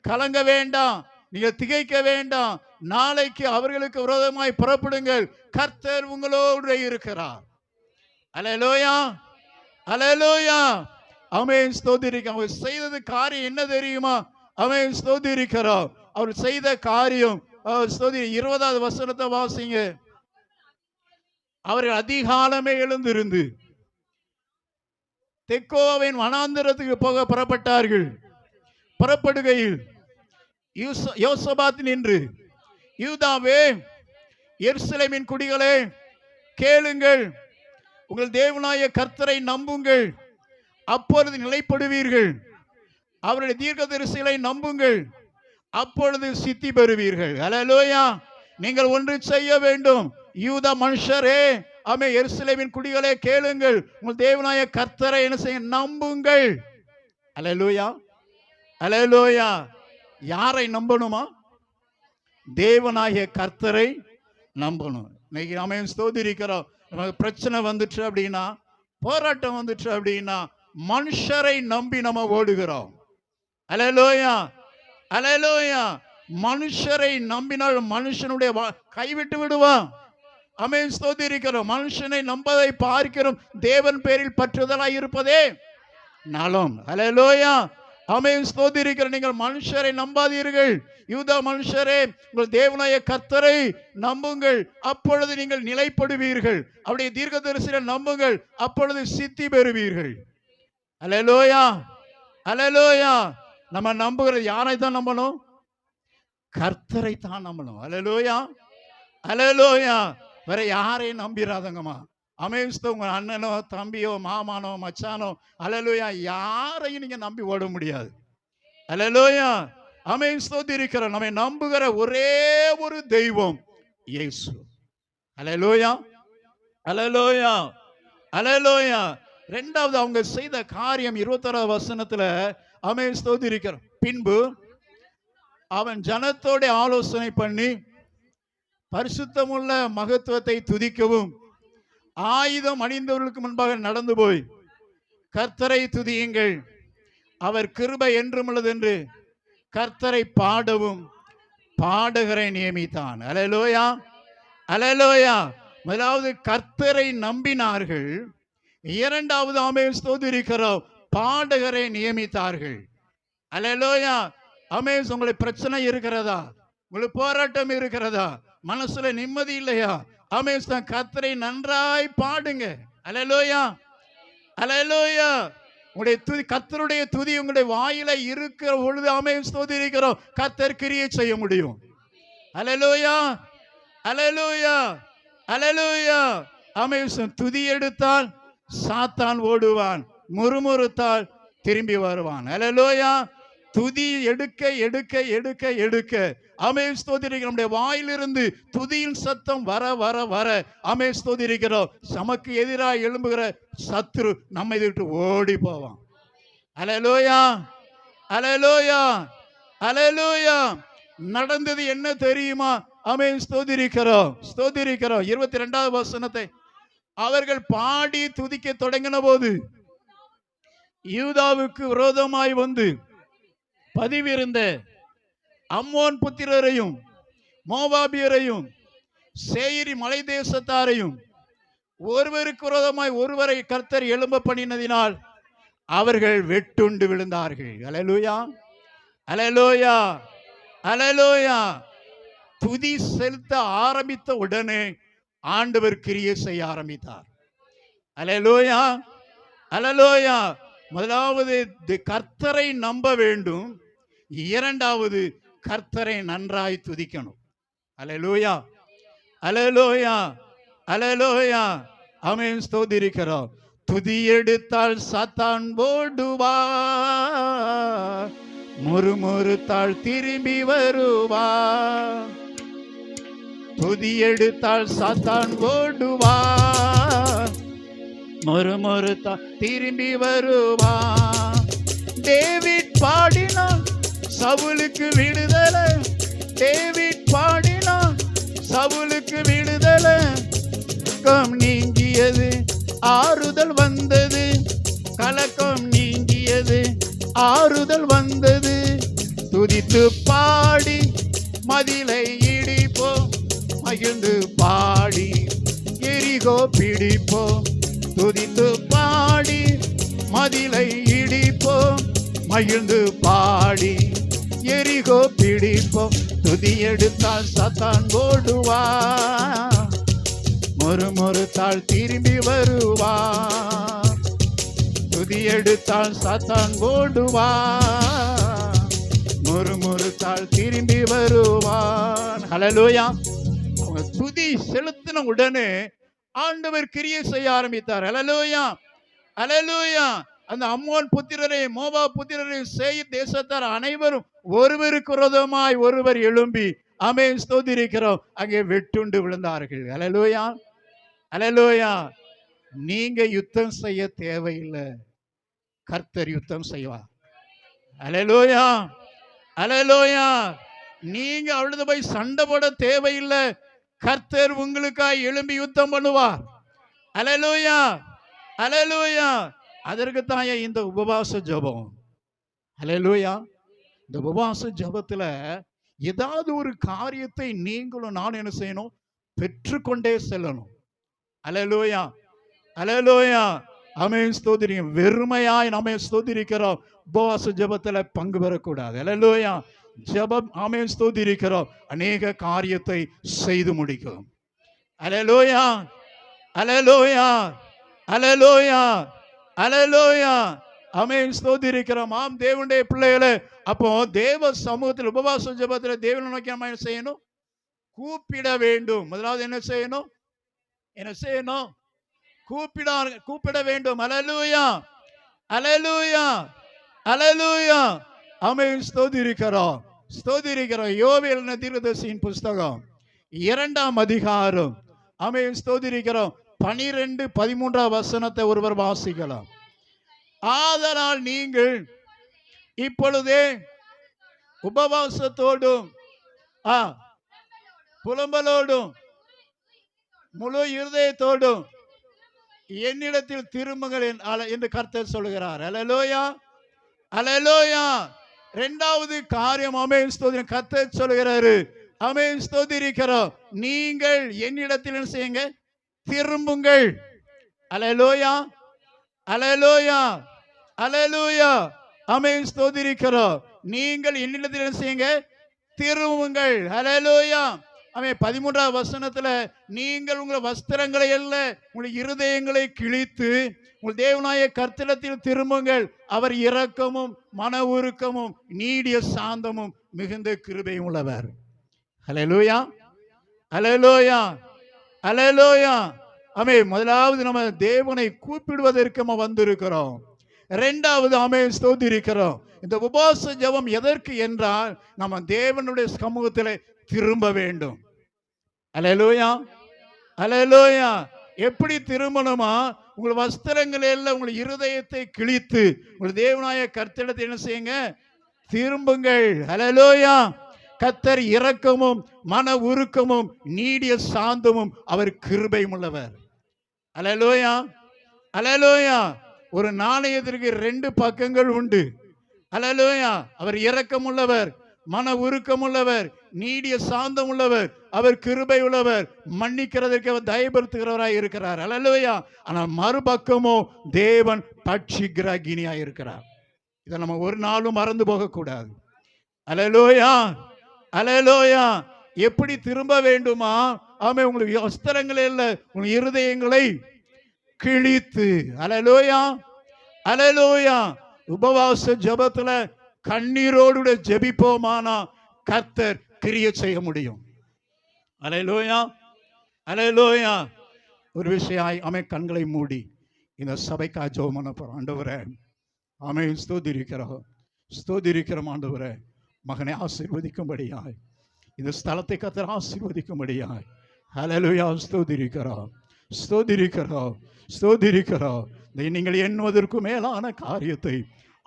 கலங்க வேண்டாம், நீங்க திகைக்க வேண்டாம். நாளைக்கு அவர்களுக்கு விரோதமாய் புறப்படுங்கள், கர்த்தர் உங்களோடு இருக்கிறார். அல்லேலூயா, அல்லேலூயா. ஸ்தோத்திரிக்கிறோம். அவர் செய்தது காரியம் என்ன தெரியுமா? ஸ்தோத்திரிக்கிறோம். அவர் செய்த காரியம் 20வது வசனத்தை வாசிங்க. அவர்கள் அதிகாலமே எழுந்திருந்து தெக்கோவின் வனாந்திரத்துக்கு போக புறப்பட்டார்கள். புறப்படுகையில் யோசபாத் நின்று, யூதாவே, எருசலேமின் குடிகளே, கேளுங்கள், உங்கள் தேவனாய கர்த்தரை நம்புங்கள், அப்பொழுது நிலைப்படுவீர்கள். அவருடைய தீர்க்கதரிசிகளை நம்புங்கள், அப்பொழுது சித்தி பெறுவீர்கள். அல்லேலூயா. நீங்கள் ஒன்று செய்ய வேண்டும். யூதா மனுஷரே, எருசலேமின் குடிகளே, கேளுங்கள், உங்கள் தேவனாய கர்த்தரை என்ன செய்ய, நம்புங்கள். அல்லேலூயா, அல்லேலூயா. யாரை நம்பணுமா? தேவனாய கர்த்தரை நம்பணும். இன்னைக்கு நாம ஸ்தோத்திரிக்கிறோம். நமக்கு பிரச்சனை வந்துச்சு அப்படின்னா, போராட்டம் வந்துச்சு அப்படின்னா, மனுஷரை நம்பி நம்ம ஓடுகிறோம். அல்லேலூயா, அல்லேலூயா. மனுஷரை நம்பினால் மனுஷனுடைய கைவிட்டு விடுவான். ஸ்தோத்திரிக்கிறோம். மனுஷனை நம்பதை பார்க்கிறோம், தேவன் பேரில் பற்றுதலாய் இருப்பதே நலம். அல்லேலூயா, ஸ்தோத்திரிக்கிறோம். நீங்கள் மனுஷரை நம்பாதீர்கள். யூதா மனுஷரே, உங்கள் தேவனாய கர்த்தரை நம்புங்கள், அப்பொழுது நீங்கள் நிலைப்படுவீர்கள். அவருடைய தீர்க்கதரிசியை நம்புங்கள், அப்பொழுது சித்தி பெறுவீர்கள். அல்லேலூயா, அல்லேலூயா. நம்ம நம்புகிறது யாரை தான் நம்பணும்? கர்த்தரை தான் நம்பணும். அல்லேலூயா, அல்லேலூயா. வேற யாரையும் நம்பிராதங்கம்மா. உங்க அண்ணனோ, தம்பியோ, மாமானோ, மச்சானோ, அல்லேலூயா, யாரையும் நீங்க நம்பி ஓட முடியாது. அல்லேலூயா, ஸ்தோத்திரிக்கிறோம். நம்மை நம்புகிற ஒரே ஒரு தெய்வம் இயேசு. அல்லேலூயா, அல்லேலூயா, அல்லேலூயா. இரண்டாவது அவங்க செய்த காரியம் 21வது வசனத்துல ஸ்தோத்திரிக்கிறோம். பின்பு அவன் ஜனத்தோட ஆலோசனை பண்ணி பரிசுத்தமுள்ள மகத்துவத்தை துதிக்கவும், ஆயுதம் அணிந்தவர்களுக்கு முன்பாக நடந்து போய் கர்த்தரை துதியுங்கள், அவர் கிருபை என்றும் உள்ளது என்று கர்த்தரை பாடவும் பாடகரை நியமித்தான். அல்லேலூயா, அல்லேலூயா. முதலாவது கர்த்தரை நம்பினார்கள், இரண்டாவது ஆமென் ஸ்தோத்திரிக்கிறோம், பாடகரை நியமித்தார்கள். அல்லேலூயா, ஆமென். உங்களுக்கு பிரச்சனை இருக்கிறதா? உங்களுக்கு போராட்டம் இருக்கிறதா? மனசுல நிம்மதி இல்லையா? ஆமென். கர்த்தரை நன்றாய் பாடுங்க. அல்லேலூயா, அல்லேலூயா. உங்களுடைய துதி, கர்த்தருடைய துதி உங்களுடைய வாயில இருக்கிற பொழுது ஆமென் ஸ்தோத்திரிக்கிறோம், கர்த்தர் கிரியை செய்ய முடியும். அல்லேலூயா, அல்லேலூயா, அல்லேலூயா. ஆமென். துதி எடுத்தால் சாத்தான் ஓடுவான், முறுமுறுத்தால் திரும்பி வருவான். அல்லேலூயா. துதி எடுக்க எடுக்க எடுக்க எடுக்க ஆமென் ஸ்தோத்திரிக்கிறோம், நம்முடைய வாயிலிருந்து துதியின் சத்தம் வர வர வர ஆமென் ஸ்தோத்திரிக்கிறோம், நமக்கு எதிராக எழும்புகிற சத்துரு நம்மை விட்டு ஓடி போவான். அல்லேலூயா, அல்லேலூயா, அல்லேலூயா. நடந்தது என்ன தெரியுமா? ஆமென் ஸ்தோத்திரிக்கிறோம், ஸ்தோத்திரிக்கிறோம். 22வது வசனத்தை அவர்கள் பாடி துதிக்க தொடங்கின போது யூதாவுக்கு விரோதமாய் வந்து பதிவிருந்த அம்மோன் புத்திரரையும் மோவாபியரையும் சேயீர் மலை தேசத்தாரையும் ஒருவருக்கு விரோதமாய் ஒருவரை கர்த்தர் எழும்ப பண்ணினதினால் அவர்கள் வெட்டுண்டு விழுந்தார்கள். அல்லேலூயா, அல்லேலூயா, அல்லேலூயா. துதி செலுத்த ஆரம்பித்த உடனே ஆண்டவர் கிரியை செய்ய ஆரம்பித்தார். அல்லேலூயா, அல்லேலூயா. முதலாவது கர்த்தரை நம்ப வேண்டும், இரண்டாவது கர்த்தரை நன்றாய் துதிக்கணும். அல்லேலூயா, அல்லேலூயா, அல்லேலூயா. ஆமென் ஸ்தோத்திரிக்கிறோம். துதி எடுத்தால் சாத்தான் ஓடுவா, முறுமுறுத்தால் திரும்பி வருவா. துதி எடுத்தால் சாத்தான் ஓடுவா, முறுமுறுத்தால் திரும்பி வருவா. டேவிட் பாடினான் சவுலுக்கு விடுதலை, டேவிட் பாடினான் சவுலுக்கு விடுதலை. கலக்கம் நீங்கியது, ஆறுதல் வந்தது, கலக்கம் நீங்கியது, ஆறுதல் வந்தது. துதித்து பாடி மதிலை இடிப்போம், மகிழ்ந்து பாடி எரிகோ பிடிப்போம். துதித்து பாடி மதிலை இடிப்போம், மகிழ்ந்து பாடி எரிகோ பிடிப்போம். துதி எடுத்தால் சாத்தான் ஓடுவா, முறுமுறுத்தால் திரும்பி வருவா. துதி எடுத்தால் சாத்தான் ஓடுவா, முறுமுறுத்தால் திரும்பி வருவான். ஹல்லேலூயா. அவங்க துதி செலுத்தின உடனே ஆண்டவர் கிரியை செய்ய ஆரம்பித்தார். ஹல்லேலூயா, ஹல்லேலூயா. அந்த அம்மோன் புத்திரரை, மோவா புத்திரரை, சேயீர் தேசத்தார் அனைவரும் ஒருவருக்கு விரோதமாய் ஒருவர் எழும்பி ஆமென் ஸ்தோத்திரிக்கிறோம், அங்கே வெட்டுண்டு விழுந்தார்கள். ஹல்லேலூயா, ஹல்லேலூயா. நீங்க யுத்தம் செய்ய தேவையில்லை, கர்த்தர் யுத்தம் செய்வார். ஹல்லேலூயா, ஹல்லேலூயா. நீங்க அழுது போய் சண்டை போட தேவையில்லை, கர்த்தர் உங்களுக்காய் எழும்பி யுத்தம் பண்ணுவார். ஹல்லேலூயா, ஹல்லேலூயா. அதற்குத்தான் இந்த உபவாச ஜெபம். ஹல்லேலூயா. இந்த உபவாச ஜெபத்துல ஏதாவது ஒரு காரியத்தை நீங்களும் நான் என்ன செய்யணும்? பெற்றுக்கொண்டே செல்லணும். ஹல்லேலூயா, ஹல்லேலூயா. ஆமென் ஸ்தோத்திரிக்கிறோம். வெறுமையாய் நாம ஸ்தோத்திரிக்கிறோம், உபவாச ஜெபத்துல பங்கு பெறக்கூடாது. ஹல்லேலூயா. ஜெபம் ஆமென் ஸ்தோத்திரிக்கிறோம், அநேக காரியத்தை செய்து முடிக்கும். ஹல்லேலூயா, ஹல்லேலூயா, ஹல்லேலூயா, ஹல்லேலூயா. ஆமென் ஸ்தோத்திரிக்கிறோம். ஆம் தேவனுடைய பிள்ளைகளே, அப்போ தேவ சமூகத்தில் உபவாச ஜெபத்தில் தேவனை நோக்கி நம்ம என்ன செய்யணும்? கூப்பிட வேண்டும். முதலாவது என்ன செய்யணும்? என்ன செய்யணும்? கூப்பிட வேண்டும். ஹல்லேலூயா, ஹல்லேலூயா, ஹல்லேலூயா. ஆமென் ஸ்தோத்திரிக்கிறோம், ஸ்தோத்திரிக்கிறோம். யோவேல் தீர்க்கதரிசியின் புஸ்தகம் 2ஆம் அதிகாரம், ஆமென் ஸ்தோத்திரிக்கிறோம், 12, 13 வசனத்தை ஒருவர் வாசிக்கலாம். ஆதலால் நீங்கள் இப்பொழுதே உபவாசத்தோடும் புலம்பலோடும் முழு இருதயத்தோடும் என்னிடத்தில் திரும்புங்கள் என்று கர்த்தர் சொல்கிறார். அல்லேலூயா, அல்லேலூயா. இரண்டாவது காரியம், ஆமென் ஸ்தோத்திரம், கர்த்தர் சொல்கிறாரு, ஆமென் ஸ்தோத்திரிக்கிறோம், நீங்கள் என்னிடத்தில் என்ன செய்யுங்க, திரும்புங்கள். அல்லேலூயா, அல்லேலூயா, அல்லேலூயா. ஆமென் ஸ்தோத்திரிக்கிறோம், நீங்கள் என்னிடத்தில் என்ன செய்யுங்க, திரும்புங்கள். அல்லேலூயா. ஆமென். 13வது வசனத்துல, நீங்கள் உங்கள் வஸ்திரங்களை அல்ல உங்கள் இருதயங்களை கிழித்து உங்கள் தேவனாய கர்த்தரிடத்தில் திரும்புங்கள். அவர் இரக்கமும் மன உருக்கமும் நீடிய சாந்தமும் மிகுந்த கிருபையும் உள்ளவர். அல்லேலூயா, அல்லேலூயா, அல்லேலூயா. ஆமென். முதலாவது நம்ம தேவனை கூப்பிடுவதற்கு நம்ம வந்திருக்கிறோம். இரண்டாவது, ஆமென் ஸ்தோத்திரிக்கிறோம், இந்த உபவாச ஜெபம் எதற்கு என்றால் நம்ம தேவனுடைய சமூகத்தில் திரும்ப வேண்டும். அல்லேலூயா, அல்லேலூயா. எப்படி திரும்பணுமா? உங்கள் வஸ்திரங்கள் எல்லாம் உங்கள் இருதயத்தை கிழித்து உங்கள் தேவனாய கர்த்தரிடத்தில் என்ன செய்யுங்க, திரும்புங்கள். அல்லேலூயா. கர்த்தர் இரக்கமும் மன உருக்கமும் நீடிய சாந்தமும் அவர் கிருபையும் உள்ளவர். அல்லேலூயா, அல்லேலூயா. ஒரு நாணயத்திற்கு 2 பக்கங்கள் உண்டு. அல்லேலூயா. அவர் இரக்கம் உள்ளவர், மன உருக்கம் உள்ளவர், நீடிய சாந்தம் உள்ளவர், அவர் கிருபை உள்ளவர், மன்னிக்கிறதற்கு அவர் தயப்படுத்துகிறவராய் இருக்கிறார். அல்லேலூயா. ஆனால் மறுபக்கமோ தேவன் பட்சிக்கிற அக்கினியாய் இருக்கிறார். இதை நம்ம ஒரு நாளும் மறந்து போகக்கூடாது. அல்லேலூயா, அல்லேலூயா. எப்படி திரும்ப வேண்டுமா? ஆமென். உங்களுக்கு வஸ்திரங்கள் இல்லை, உங்கள் இருதயங்களை கிழித்து. அல்லேலூயா, அல்லேலூயா. உபவாச ஜெபத்துல கண்ணீரோடு ஜெபிப்போமானா கர்த்தர் கிரியை செய்ய முடியும். அல்லேலூயா, அல்லேலூயா. ஒரு விஷயம், ஆமென், கண்களை மூடி இந்த சபைக்காக ஜெபம் பண்ண போறோம். ஆண்டவரே, ஆமென் ஸ்தோத்திரிக்கிறோம், ஸ்தோத்திரிக்கிறோம். ஆண்டவரே, மகனை ஆசீர்வதிக்கும்படியாய், இந்த ஸ்தலத்தை கர்த்தர் ஆசீர்வதிக்கும்படியாய், அல்லேலூயா, ஸ்தோத்திரிக்கிறோம், ஸ்தோத்திரிக்கிறோம், ஸ்தோத்திரிக்கிறோம். நீங்கள் எண்ணுவதற்கு மேலான காரியத்தை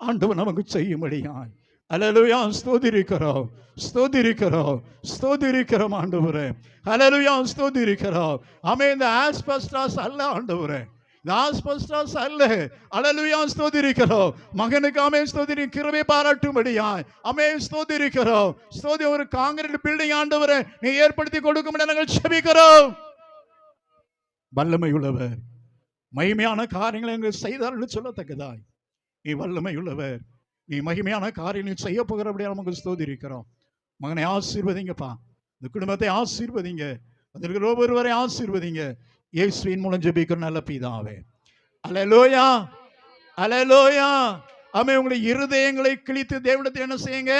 ஆண்டவர் நமக்கு செய்யும்படியாய், அல்லேலூயா, ஸ்தோத்திரிக்கிறோம், ஸ்தோத்திரிக்கிறோம், ஸ்தோத்திரிக்கிறோம். ஆண்டவரே, அல்லேலூயா, ஸ்தோத்திரிக்கிறோம். ஆமென். இந்த ஆஸ்பெஸ்டாஸ் அல்ல ஆண்டவரே, இந்த ஆஸ்பெஸ்டாஸ் அல்ல. அல்லேலூயா, ஸ்தோத்திரிக்கிறோம். மகனுக்கு ஆமென் ஸ்தோத்திரி கிருபை பாராட்டும்படியாய், ஆமென் ஸ்தோத்திரிக்கிறோம். ஸ்தோத்திரி. ஒரு காங்கிரீட் பில்டிங் ஆண்டவரே நீ ஏற்படுத்தி கொடுக்கும் நாங்கள் ஜெபிக்கிறோம். வல்லமை உள்ளவர், மகிமையான காரியங்களை எங்களுக்கு செய்தார்கள் சொல்லத்தக்கதாய் நீ வல்லமை உள்ளவர், நீ மகிமையான காரியங்கள் செய்ய போகிறபடியா நமக்கு ஸ்தோத்திரிக்கிறோம். மகனை ஆசீர்வதிங்கப்பா, இந்த குடும்பத்தை ஆசீர்வதிங்க, அதற்கு ஒவ்வொருவரை ஆசீர்வதிங்க. இயேசுவின் மூலம் ஜெபிக்கிற நல்ல பிதாவே. அல்லேலூயா, அல்லேலூயா. ஆமென். உங்களுடைய இருதயங்களை கிழித்து தேவனிடத்தில் என்ன செய்யுங்க,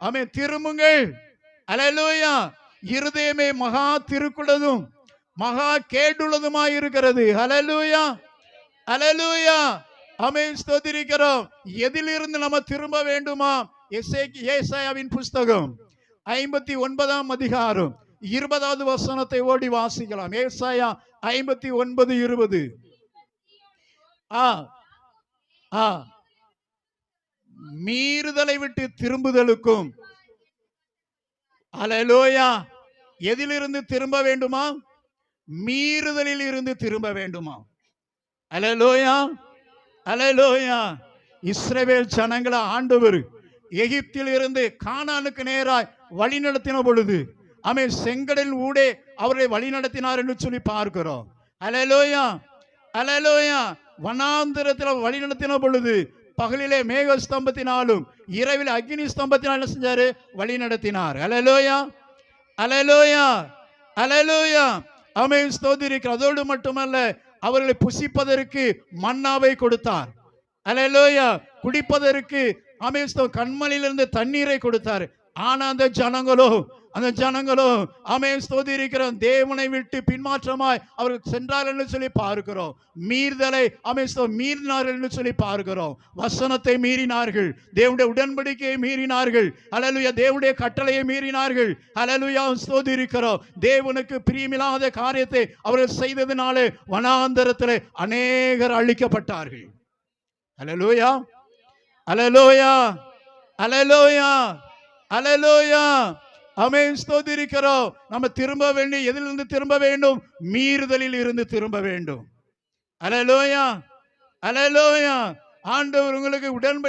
ஆமென், திரும்புங்கள். அல்லேலூயா. இருதயமே மகா திருக்குள்ளதும் மகா கேடுள்ளதுமாய் இருக்கிறது. அல்லேலூயா, அல்லேலூயா. ஆமென் ஸ்தோத்திரிக்கிறோம். எதிலிருந்து நம்ம திரும்ப வேண்டுமா? ஏசாயாவின் புஸ்தகம் 59ஆம் அதிகாரம் 20வது வசனத்தை ஓடி வாசிக்கலாம். ஏசாயா 59:20. மீறுதலை விட்டு திரும்புதலுக்கும். அல்லேலூயா. எதிலிருந்து திரும்ப வேண்டுமா? மீறுதலில் இருந்து திரும்ப வேண்டுமா? அல்லேலூயா, அல்லேலூயா. இஸ்ரவேல் ஜனங்களை ஆண்டவர் எகிப்தில் இருந்து கானானுக்கு நேராய் வழி நடத்தின பொழுது ஆமென் செங்கடல் ஊடே அவரை வழி நடத்தினார் என்று சொல்லி பார்க்கிறோம். அல்லேலூயா, அல்லேலூயா. வனாந்திரத்தில் வழி நடத்தின பொழுது பகலிலே மேக ஸ்தம்பத்தினாலும் இரவில் அக்னி ஸ்தம்பத்தினாலும் என்ன செஞ்சாரு? வழி நடத்தினார். அல்லேலூயா, அல்லேலூயா, அல்லேலூயா. ஆமென் ஸ்தோத்திரிக்கிறார். அதோடு மட்டுமல்ல, அவர்களை புசிப்பதற்கு மன்னாவை கொடுத்தார். அல்லேலூயா. குடிப்பதற்கு ஆமென் கண்மலையிலிருந்து தண்ணீரை கொடுத்தார். ஆனா அந்த ஜனங்களோ ஆமென் ஸ்தோத்திரிக்கிறோம், தேவனை விட்டு பின்மாற்றமாய் அவர்கள் சென்றார்கள் என்று சொல்லி பார்க்கிறோம். மீறுதலை ஆமென் மீறினார்கள் என்று சொல்லி பார்க்கிறோம். வசனத்தை மீறினார்கள், தேவனுடைய உடன்படிக்கையை மீறினார்கள். அல்லேலூயா. தேவனுடைய கட்டளையை மீறினார்கள். அல்லேலூயா, ஸ்தோத்திரிக்கிறோம். தேவனுக்கு பிரியமில்லாத காரியத்தை அவர்கள் செய்ததினாலே வனாந்தரத்திலே அநேகர் அழிக்கப்பட்டார்கள். அல்லேலூயா, அல்லேலூயா, அல்லேலூயா, அல்லேலூயா. ஆமென், ஸ்தோத்திரிக்கிறோம். நம்ம திரும்ப வேண்டிய எதிலிருந்து திரும்ப வேண்டும்? மீறுதலில் இருந்து திரும்ப வேண்டும். அல்லேலூயா, அல்லேலூயா. ஆண்டவர் உங்களுக்கு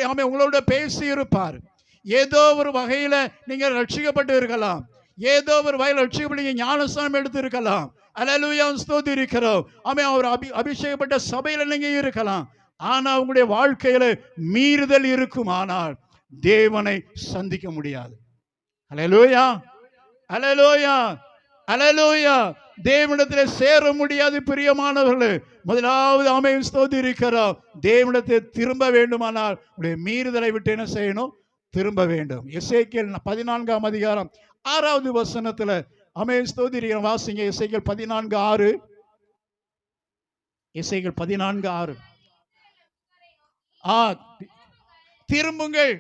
ஆமென், உங்களோட பேசி இருப்பார். ஏதோ ஒரு வகையில நீங்க ரட்சிக்கப்பட்டு இருக்கலாம். ஏதோ ஒரு வகையில் ரட்சிக்கப்பட்டு ஞானஸ்நானம் எடுத்து இருக்கலாம். அல்லேலூயா, ஸ்தோத்திரிக்கிறோம். ஆமென், அவர் அபிஷேகப்பட்ட சபையில நீங்க இருக்கலாம். ஆனா உங்களுடைய வாழ்க்கையில மீறுதல் இருக்குமானால் தேவனை சந்திக்க முடியாது. அல்லேலூயா, அல்லேலூயா, அல்லேலூயா. தேவனிடத்தில் சேர முடியாது பிரியமானவர்களே. முதலாவது ஆமென், ஸ்தோத்திரிக்கிறோம். தேவனிடத்தில் திரும்ப வேண்டுமானால் உடைய மீறுதலை விட்டு என்ன செய்யணும்? திரும்ப வேண்டும். எசேக்கியேல் 14ஆம் அதிகாரம் 6வது வசனத்துல ஆமென், ஸ்தோத்திரிக்கிறோம். வாசிங்க. எசேக்கியேல் 14:6. எசேக்கியேல் 14:6. திரும்புங்கள்,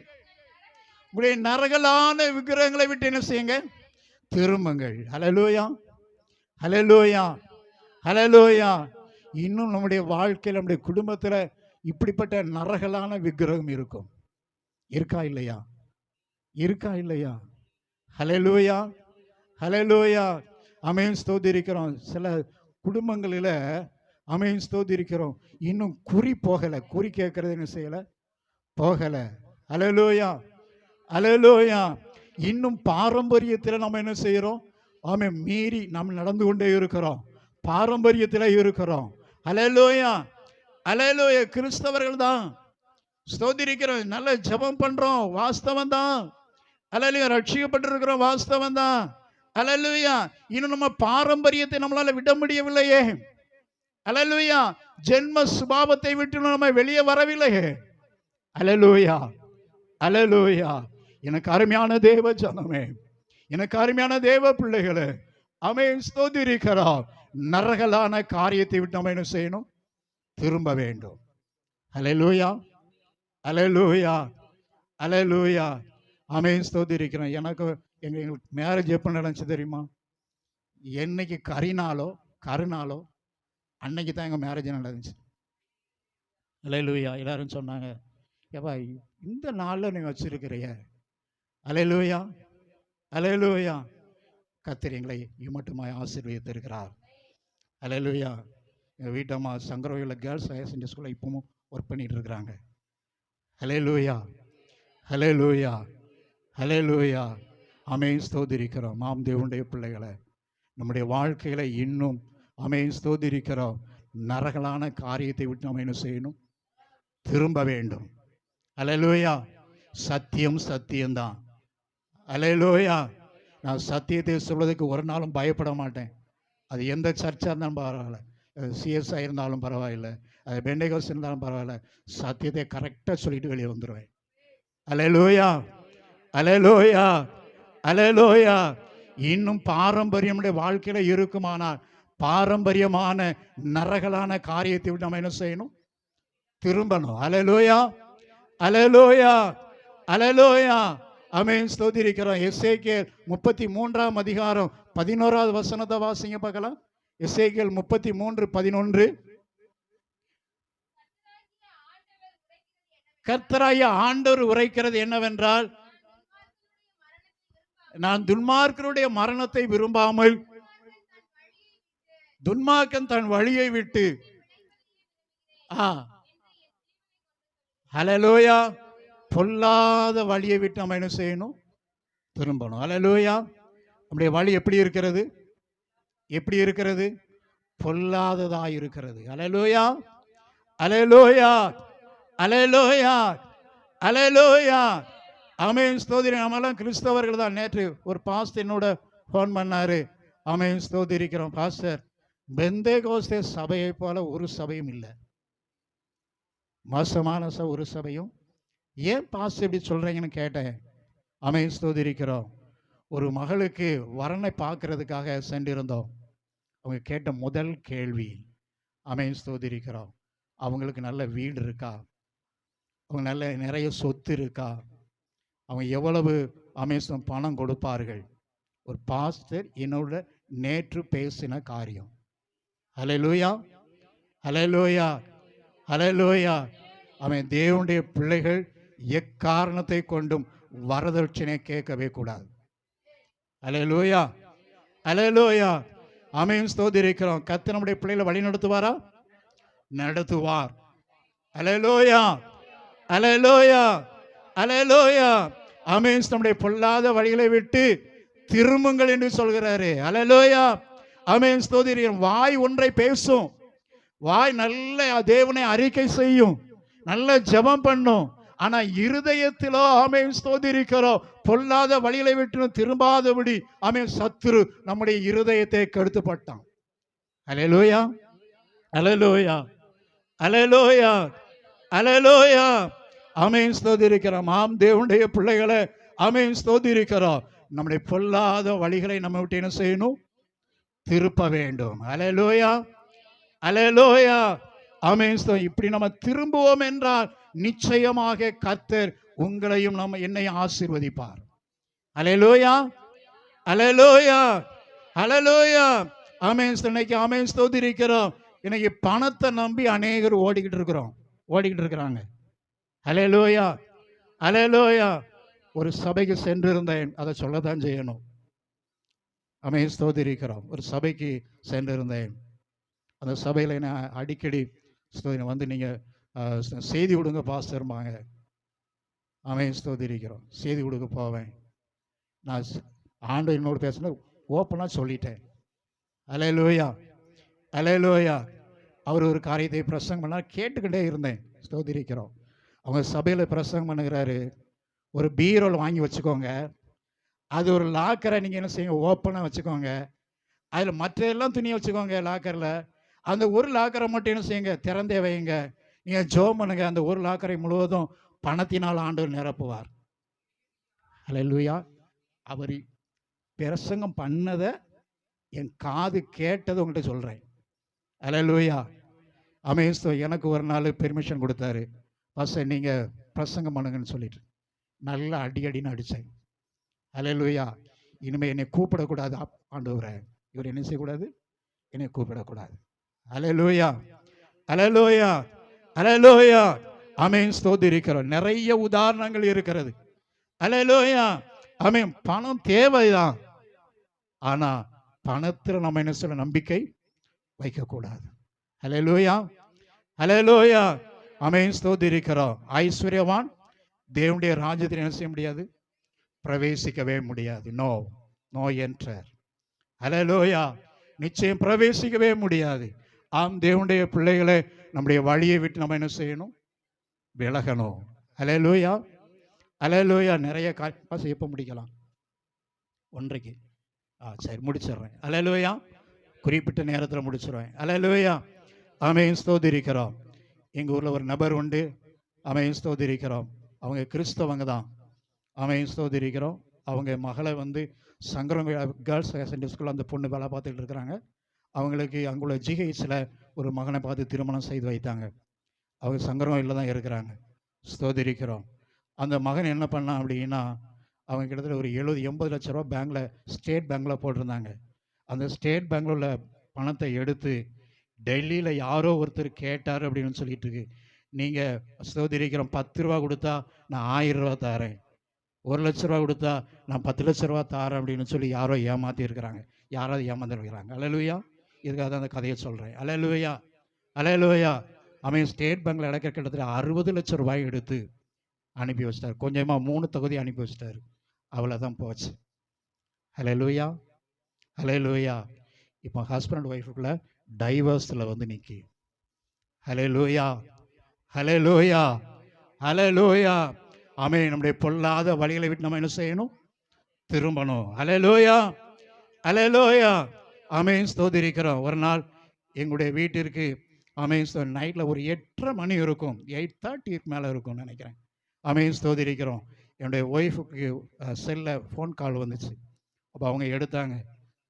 உங்களுடைய நரகலான விக்கிரகங்களை விட்டு என்ன செய்யுங்க? திரும்புங்கள். ஹல்லேலூயா, ஹல்லேலூயா, ஹல்லேலூயா. இன்னும் நம்முடைய வாழ்க்கையில், நம்முடைய குடும்பத்தில் இப்படிப்பட்ட நரகலான விக்கிரகம் இருக்கும். இருக்கா இல்லையா? இருக்கா இல்லையா? ஹல்லேலூயா, ஹல்லேலூயா. ஆமென், ஸ்தோத்திரிக்கிறோம். சில குடும்பங்களில் ஆமென், ஸ்தோத்திரிக்கிறோம், இன்னும் குறி போகலை. குறி கேட்கறது என்ன செய்யலை? போகலை. ஹல்லேலூயா, ஹல்லேலூயா. இன்னும் பாரம்பரியத்தில் நம்ம என்ன செய்கிறோம்? ஆமென், மீறி நாம் நடந்து கொண்டே இருக்கிறோம். பாரம்பரியத்தில் இருக்கிறோம். ஹல்லேலூயா, ஹல்லேலூயா. கிறிஸ்தவர்கள் தான், ஸ்தோத்திரிக்கிறோம், நல்ல ஜெபம் பண்றோம், வாஸ்தவம் தான். ஹல்லேலூயா, ரட்சிக்கப்பட்டிருக்கிறோம், வாஸ்தவம் தான். ஹல்லேலூயா. இன்னும் நம்ம பாரம்பரியத்தை நம்மளால விட முடியவில்லையே. ஹல்லேலூயா. ஜென்ம சுபாவத்தை விட்டு நம்ம வெளியே வரவில்லையே. ஹல்லேலூயா, ஹல்லேலூயா. எனக்கு அருமையான தேவ ஜனமே, எனக்கு அருமையான தேவ பிள்ளைகளே, ஆமென், ஸ்தோத்திரிக்கிறோம். நரகலான காரியத்தை விட்டு நம்ம என்ன செய்யணும்? திரும்ப வேண்டும். ஹல்லேலூயா, ஹல்லேலூயா, ஹல்லேலூயா. ஆமென், ஸ்தோத்திரிக்கிறோம். எங்களுக்கு மேரேஜ் எப்போ நடந்துச்சு தெரியுமா? என்னைக்கு கருநாளோ அன்னைக்கு தான் எங்கள் மேரேஜ் நடந்துச்சு. ஹல்லேலூயா. எல்லாரும் சொன்னாங்க, ஏப்பா இந்த நாளில் நீங்கள் வச்சிருக்கிறிய? ஹல்லேலூயா, ஹல்லேலூயா. கர்த்தர் எங்களை இம்மட்டுமாய் ஆசீர்வதித்திருக்கிறார். ஹல்லேலூயா. எங்கள் வீட்டம்மா சங்கரோயில் கேர்ள்ஸ் ஹையர் செகண்டரி ஸ்கூலில் இப்பவும் ஒர்க் பண்ணிட்டு இருக்கிறாங்க. ஹல்லேலூயா, ஹல்லேலூயா, ஹல்லேலூயா. ஆமென், ஸ்தோத்திரிக்கிறோம். மாம் தேவனுடைய பிள்ளைகளை, நம்முடைய வாழ்க்கையில் இன்னும் ஆமென், ஸ்தோத்திரிக்கிறோம், நரகலான காரியத்தை விட்டு நம்ம என்ன செய்யணும்? திரும்ப வேண்டும். ஹல்லேலூயா. சத்தியம் சத்தியம்தான். ஹல்லேலூயா. நான் சத்தியத்தை சொல்வதற்கு ஒரு நாளும் பயப்பட மாட்டேன். அது எந்த சர்ச்சாக இருந்தாலும் பரவாயில்ல, சிஎஸ்ஐ இருந்தாலும் பரவாயில்லை, அது பெண்டேகோஸ் இருந்தாலும் பரவாயில்ல, சத்தியத்தை கரெக்டாக சொல்லிட்டு வெளியே வந்துடுவேன். ஹல்லேலூயா, ஹல்லேலூயா, ஹல்லேலூயா. இன்னும் பாரம்பரியமுடைய வாழ்க்கையில் இருக்குமானால் பாரம்பரியமான நரகலான காரியத்தை விட்டு நம்ம என்ன செய்யணும்? திரும்பணும். ஹல்லேலூயா, ஹல்லேலூயா, ஹல்லேலூயா. ஆமென், ஸ்தோத்திரிக்கிறோம். எசேக்கியேல் 33ஆம் அதிகாரம் 11வது வசனத்தை வாசிங்க பார்க்கலாம். எசேக்கியேல் 33:11. கர்த்தராகிய ஆண்டவர் உரைக்கிறது என்னவென்றால், நான் துன்மார்க்கருடைய மரணத்தை விரும்பாமல் துன்மார்க்கன் தன் வழியை விட்டு ஹல்லேலூயா, பொல்லாத வழியை விட்டு நம்ம என்ன செய்யணும்? திரும்பணும். ஹல்லேலூயா. நம்முடைய வழி எப்படி இருக்கிறது? எப்படி இருக்கிறது? பொல்லாததா இருக்கிறது. ஹல்லேலூயா, ஹல்லேலூயா, ஹல்லேலூயா, ஹல்லேலூயா. ஆமென், ஸ்தோத்திரம். நம்மெல்லாம் கிறிஸ்தவர்கள் தான். நேற்று ஒரு பாஸ்டர் என்னோட ஃபோன் பண்ணாரு. ஆமென், ஸ்தோத்திரிக்கிறோம், பாஸ்டர், பெந்தேகோஸ்தே சபையை போல ஒரு சபையும் இல்லை, மோசமான ஒரு சபையும். ஏன் பாஸ்டர் இப்படி சொல்றீங்கன்னு கேட்டேன். ஆமென், ஸ்தோத்திரிக்கிறோம். ஒரு மகளுக்கு வரனை பார்க்கறதுக்காக சென்றிருந்தோம். அவங்க கேட்ட முதல் கேள்வி, ஆமென், ஸ்தோத்திரிக்கிறோம், அவங்களுக்கு நல்ல வீடு இருக்கா, அவங்க நல்ல நிறைய சொத்து இருக்கா, அவங்க எவ்வளவு ஆமென் பணம் கொடுப்பார்கள். ஒரு பாஸ்டர் என்னோட நேற்று பேசின காரியம். ஹல்லேலூயா, ஹல்லேலூயா, ஹல்லேலூயா. அவன் தேவனுடைய பிள்ளைகள் எக்காரணத்தை கொண்டும் வரதட்சணை கேட்கவே கூடாது. அல்லேலூயா, அல்லேலூயா. ஆமென், ஸ்தோத்திரிக்கிறோம். கர்த்தர் நம்முடைய பிள்ளைகளை வழி நடத்துவாரா? நடத்துவார். அல்லேலூயா, அல்லேலூயா, அல்லேலூயா. ஆமென். நம்முடைய பொல்லாத வழிகளை விட்டு திரும்புங்கள் என்று சொல்கிறாரு. அல்லேலூயா, ஆமென், ஸ்தோத்திரிக்கிறோம். வாய் ஒன்றை பேசும், வாய் நல்ல தேவனை அறிக்கை செய்யும், நல்ல ஜெபம் பண்ணும். ஆனா இருதயத்திலோ ஆமென், ஸ்தோத்திரிக்கிறோம், பொல்லாத வழிகளை விட்டு திரும்பாதபடி ஆமென், சத்துரு நம்முடைய இருதயத்தை கெடுத்துப்பட்டான். அல்லேலூயா, அல்லேலூயா, அல்லேலூயா, அல்லேலூயா. ஆமென், ஸ்தோத்திரிக்கிறோம். ஆம் தேவனுடைய பிள்ளைகளை ஆமென், ஸ்தோத்திரிக்கிறோம். நம்முடைய பொல்லாத வழிகளை நம்ம விட்டு என்ன செய்யணும்? திருப்ப வேண்டும். அல்லேலூயா, அல்லேலூயா, ஆமென். இப்படி நம்ம திரும்புவோம் என்றால் நிச்சயமாக கர்த்தர் உங்களையும் நம்ம என்னையும் ஆசீர்வதிப்பார். அல்லேலூயா, அல்லேலூயா, அல்லேலூயா. ஆமென். இன்னைக்கு ஆமென், ஸ்தோத்திரிக்கிறோம். இன்னைக்கு பணத்தை நம்பி அநேகர் ஓடிக்கிட்டு இருக்கிறாங்க. அல்லேலூயா, அல்லேலூயா. ஒரு சபைக்கு சென்றிருந்தேன், அதை சொல்லத்தான் செய்யணும். ஆமென், ஸ்தோத்திரிக்கிறோம். ஒரு சபைக்கு சென்றிருந்தேன். அந்த சபையில் என்ன அடிக்கடி வந்து நீங்கள் செய்தி விடுங்க பாஸ்டர்மாங்க. ஆமென், ஸ்தோத்திரிக்கிறோம். செய்தி கொடுக்க போவேன். நான் ஆண்டு என்னோடு பேசின ஓப்பனாக சொல்லிட்டேன். அல்லேலூயா, அல்லேலூயா. அவர் ஒரு காரியத்தை பிரசங்கம் பண்ணால் கேட்டுக்கிட்டே இருந்தேன். ஸ்தோத்திரிக்கிறோம். அவங்க சபையில் பிரசங்கம் பண்ணுகிறாரு. ஒரு பீரோல் வாங்கி வச்சுக்கோங்க, அது ஒரு லாக்கரை நீங்கள் என்ன செய்யுங்க, ஓப்பனாக வச்சுக்கோங்க. அதில் மற்ற எல்லாம் துணியை வச்சுக்கோங்க லாக்கரில். அந்த ஒரு லாக்கரை மட்டும் என்ன செய்யுங்க, திறந்தே வைங்க. நீங்கள் ஜெபம் பண்ணுங்க, அந்த ஒரு லாக்கரை முழுவதும் பணத்தினால் ஆண்டவர் நிரப்புவார். அல்லேலூயா. அவர் பிரசங்கம் பண்ணதை என் காது கேட்டதை உங்கள்கிட்ட சொல்கிறேன். அல்லேலூயா, ஆமென். எனக்கு ஒரு நாள் பெர்மிஷன் கொடுத்தாரு, பாஸ்டர் நீங்கள் பிரசங்கம் பண்ணுங்கன்னு சொல்லிட்டு. நல்லா அடின்னு அடித்தேன். அல்லேலூயா. இனிமேல் என்னை கூப்பிடக்கூடாது ஆண்டவரே, இவர் என்ன செய்யக்கூடாது, என்னை கூப்பிடக்கூடாது. அல்லேலூயா, அல்லேலூயா, அல்லேலூயா. ஆமென், ஸ்தோத்திரிக்கிறோம். நிறைய உதாரணங்கள் இருக்கிறது. அல்லேலூயா, ஆமென். பணம் தேவைதான், ஆனா பணத்தில் நம்ம என்ன சொல்ல, நம்பிக்கை வைக்கக்கூடாது. அல்லேலூயா, அல்லேலூயா, ஆமென், ஸ்தோத்திரிக்கிறோம். ஐஸ்வர்யவான் தேவனுடைய ராஜ்யத்தில் என்ன செய்ய முடியாது, பிரவேசிக்கவே முடியாது. No enter. அல்லேலூயா, நிச்சயம் பிரவேசிக்கவே முடியாது. ஆம் தேவனுடைய பிள்ளைகளை நம்முடைய வழியை விட்டு நம்ம என்ன செய்யணும், விலகணும். அல்லேலூயா, அல்லேலூயா. நிறைய காசு எப்போ முடிக்கலாம், ஒன்றைக்கு சரி முடிச்சிடுறேன். அல்லேலூயா, குறிப்பிட்ட நேரத்தில் முடிச்சிடுவேன். அல்லேலூயா, ஆமென், ஸ்தோத்திரிக்கிறோம். எங்கள் ஊரில் ஒரு நபர் உண்டு. ஆமென், ஸ்தோத்திரிக்கிறோம். அவங்க கிறிஸ்தவங்க தான். ஆமென், ஸ்தோத்திரிக்கிறோம். அவங்க மகளை வந்து சங்கரம் கேர்ள்ஸ் ஹையர் செகண்டரி ஸ்கூலில் அந்த பொண்ணு வேலை பார்த்துட்டு இருக்கிறாங்க. அவங்களுக்கு அங்குள்ள ஜிஹெச்சில் ஒரு மகனை பார்த்து திருமணம் செய்து வைத்தாங்க. அவங்க சங்கரங்கோயிலில் தான் இருக்கிறாங்க. ஸ்தோத்திரிக்கிறோம். அந்த மகன் என்ன பண்ணான் அப்படின்னா, அவங்க கிட்டத்தட்ட ஒரு 70-80 லட்ச ரூபா பேங்கில், ஸ்டேட் பேங்கில் போட்டிருந்தாங்க. அந்த ஸ்டேட் பேங்கில் உள்ள பணத்தை எடுத்து டெல்லியில் யாரோ ஒருத்தர் கேட்டார் அப்படின்னு சொல்லிட்டு இருக்கு. நீங்கள் ஸ்தோத்திரிக்கிறோம், 10 ரூபா கொடுத்தா நான் 1000 ரூபா தரேன், 1 லட்ச ரூபா கொடுத்தா நான் 10 லட்ச ரூபா தரேன் அப்படின்னு சொல்லி யாரோ ஏமாற்றி இருக்கிறாங்க. யாராவது ஏமாந்துருக்கிறாங்க. அல்லேலூயா. இதுக்காக தான் அந்த கதையை சொல்கிறேன். அல்லேலூயா, அல்லேலூயா. அவன் ஸ்டேட் பேங்கில் அடைக்க கிட்டத்தட்ட 60 லட்ச ரூபாய் எடுத்து அனுப்பி வச்சிட்டார். கொஞ்சமாக 3 தொகுதி அனுப்பி வச்சிட்டாரு. அவ்வளோதான் போச்சு. அல்லேலூயா, அல்லேலூயா. இப்போ ஹஸ்பண்ட் ஒய்ஃபுக்குள்ள டைவர்ஸில் வந்து நிற்கி. அல்லேலூயா, அல்லேலூயா, அல்லேலூயா. ஆமென். நம்முடைய பொல்லாத வழிகளை விட்டு நம்ம என்ன செய்யணும், திரும்பணும். அல்லேலூயா, அல்லேலூயா. ஆமென், ஸ்தோத்திரிக்கிறோம். ஒரு நாள் எங்களுடைய வீட்டிற்கு ஆமென் நைட்டில் ஒரு 8:30 மணி இருக்கும், 8:30 மேலே இருக்கும்னு நினைக்கிறேன். ஆமென், ஸ்தோத்திரிக்கிறோம். என்னுடைய ஒய்ஃபுக்கு செல்லில் ஃபோன் கால் வந்துச்சு. அப்போ அவங்க எடுத்தாங்க.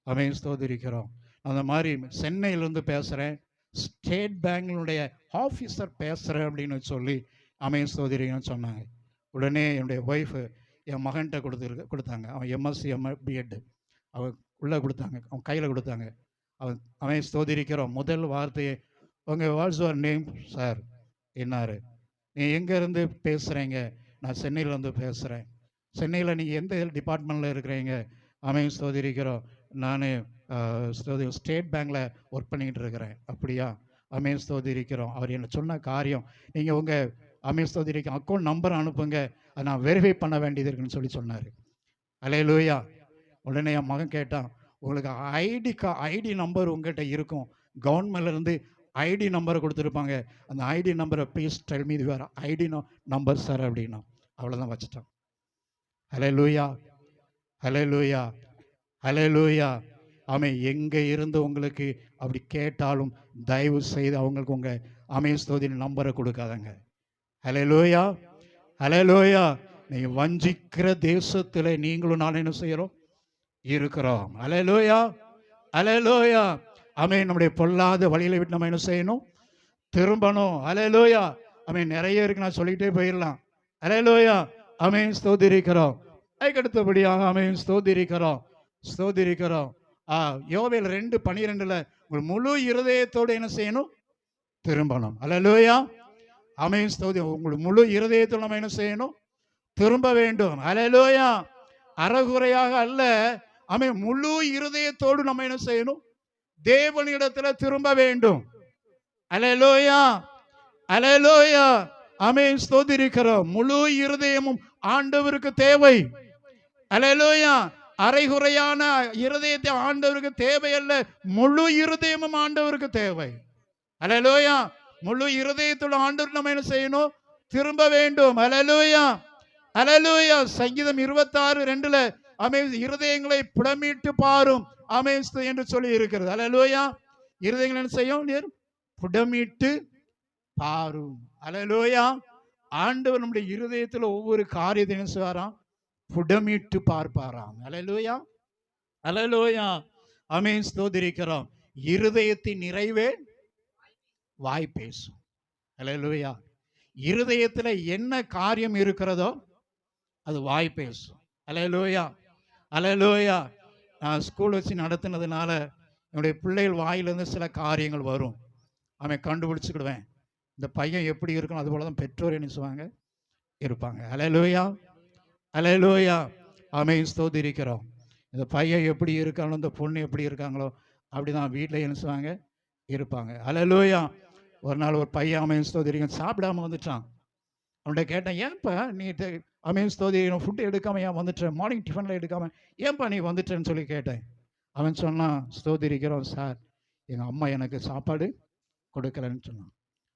ஆமென், ஸ்தோத்திரிக்கிறோம். அந்த மாதிரி சென்னையிலேருந்து பேசுகிறேன், ஸ்டேட் பேங்கினுடைய ஆஃபீஸர் பேசுகிறேன் அப்படின்னு சொல்லி ஆமென், ஸ்தோத்திரிக்கிறோன்னு சொன்னாங்க. உடனே என்னுடைய ஒய்ஃபு என் மகன்கிட்ட கொடுத்தாங்க. அவன் எம்எஸ்சி பிஎட் அவன் உள்ளே கொடுத்தாங்க, அவன் கையில் கொடுத்தாங்க. அவன் ஸ்தோத்திரிக்கிறோம். முதல் வார்த்தையை, உங்கள் வாட்ஸ் யுவர் நேம் சார் என்னாரு, நீ எங்கேருந்து பேசுகிறீங்க? நான் சென்னையிலேருந்து பேசுகிறேன். சென்னையில் நீங்கள் எந்த டிபார்ட்மெண்ட்டில் இருக்கிறீங்க? ஆமென் ஸ்தோத்திரிக்கிறோம். நான் ஸ்டேட் பேங்க்ல ஒர்க் பண்ணிக்கிட்டு இருக்கிறேன். அப்படியா? ஆமென் ஸ்தோத்திரிக்கிறோம். அவர் என்ன சொன்ன காரியம், நீங்கள் உங்கள் ஆமென் ஸ்தோத்திரிக்கும் அக்கௌண்ட் நம்பர் அனுப்புங்க, அதை நான் வெரிஃபை பண்ண வேண்டியது இருக்குன்னு சொல்லி சொன்னார். அல்லேலூயா. உடனே என் மகன் கேட்டான், உங்களுக்கு ஐடி நம்பர் உங்கள்கிட்ட இருக்கும், கவர்மெண்ட்லேருந்து ஐடி நம்பரை கொடுத்துருப்பாங்க, அந்த ஐடி நம்பரை please tell me your ID number sir அப்படின்னா. அவ்வளோதான் வச்சுட்டான். அல்லேலூயா, அல்லேலூயா, அல்லேலூயா. ஆமென். எங்கே இருந்து உங்களுக்கு அப்படி கேட்டாலும் தயவு செய்து அவங்களுக்கு உங்கள் ஆமென் ஸ்தோத்திர நம்பரை கொடுக்காதங்க. அல்லேலூயா, அல்லேலூயா. நீங்கள் வஞ்சிக்கிற தேசத்தில் நீங்களும் நான் என்ன செய்கிறோம்? இருக்கிறோம். அல்லேலூயா, அல்லேலூயா. ஆமென். நம்முடைய பொல்லாத வழியில விட்டு நம்ம என்ன செய்யணும்? திரும்பணும். அல்லேலூயா. ஆமென். நிறைய இருக்கு, நான் சொல்லிக்கிட்டே போயிடலாம். அல்லேலூயா. ஆமென் ஸ்தோத்திரிக்கிறோம். அதுக்கு அடுத்தபடியாக ஆமென் ஸ்தோத்திரிக்கிறோம், ஸ்தோத்திரிக்கிறோம். யோவேல் 2:12 உங்கள் முழு இருதயத்தோடு என்ன செய்யணும்? திரும்பணும். அல்லேலூயா. ஆமென் ஸ்தோத்திரம். உங்கள் முழு இருதயத்தோடு நம்ம என்ன செய்யணும்? திரும்ப வேண்டும். அல்லேலூயா. அறகுறையாக அல்ல, ஆமென். முழு இருதயத்தோடு நம்ம என்ன செய்யணும்? தேவனிடத்தில் திரும்ப வேண்டும். அல்லேலூயா, அல்லேலூயா. ஆமென் ஸ்தோத்திரிக்கிறோம். முழு இருதயமும் ஆண்டவருக்கு தேவை. அல்லேலூயா. அரைகுறையான இருதயத்தை ஆண்டவருக்கு தேவையல்ல, முழு இருதயமும் ஆண்டவருக்கு தேவை. அல்லேலூயா. முழு இருதயத்தோட ஆண்டவர் நம்ம என்ன செய்யணும்? திரும்ப வேண்டும். அல்லேலூயா, அல்லேலூயா. சங்கீதம் 26:2 ஆமென், இருதயங்களை புடமிட்டு பாரும் ஆமென் என்று சொல்லி இருக்கிறது. அல்லேலூயா. இருதயங்கள் என்ன செய்யும்? புடமிட்டு பாரும். அல்லேலூயா. ஆண்டவர் நம்முடைய இருதயத்தில் ஒவ்வொரு காரியத்தை என்ன செய்வாராம்? புடமிட்டு பார்ப்பாராம். அல்லேலூயா, அல்லேலூயா. ஆமென் ஸ்தோத்திரிக்கிறோம். இருதயத்தின் நிறைவே வாய் பேசும். அல்லேலூயா. இருதயத்தில் என்ன காரியம் இருக்கிறதோ அது வாய் பேசும். அல்லேலூயா, அல்லேலூயா. நான் ஸ்கூல் வச்சு நடத்தினதுனால என்னுடைய பிள்ளைகள் வாயிலிருந்து சில காரியங்கள் வரும், அவன் கண்டுபிடிச்சுக்கிடுவேன். இந்த பையன் எப்படி இருக்கணும், அதுபோல தான் பெற்றோர் என்ன செய்வாங்க? இருப்பாங்க. அல்லேலூயா, அல்லேலூயா. ஆமென் ஸ்தோத்திரிக்கிறோம். இந்த பையன் எப்படி இருக்காங்களோ, இந்த பொண்ணு எப்படி இருக்காங்களோ அப்படிதான் வீட்டில் என்ன செய்வாங்க? இருப்பாங்க. அல்லேலூயா. ஒரு நாள் ஒரு பையன் ஆமென் ஸ்தோத்திரிக்கும் சாப்பிடாம வந்துட்டான். அவன்கிட்ட கேட்டேன், ஏன்ப்பா நீ ஆமென் ஸ்தோத்திரிக்கும் ஃபுட்டு எடுக்காமல் ஏன் வந்துட்டேன்? மார்னிங் டிஃபனில் எடுக்காமல் ஏன்ப்பா நீ வந்துட்டேன்னு சொல்லி கேட்டேன். அவன் சொன்னான், ஸ்தோத்திரிக்கிறோம் சார், எங்கள் அம்மா எனக்கு சாப்பாடு கொடுக்கலன்னு சொன்னான்.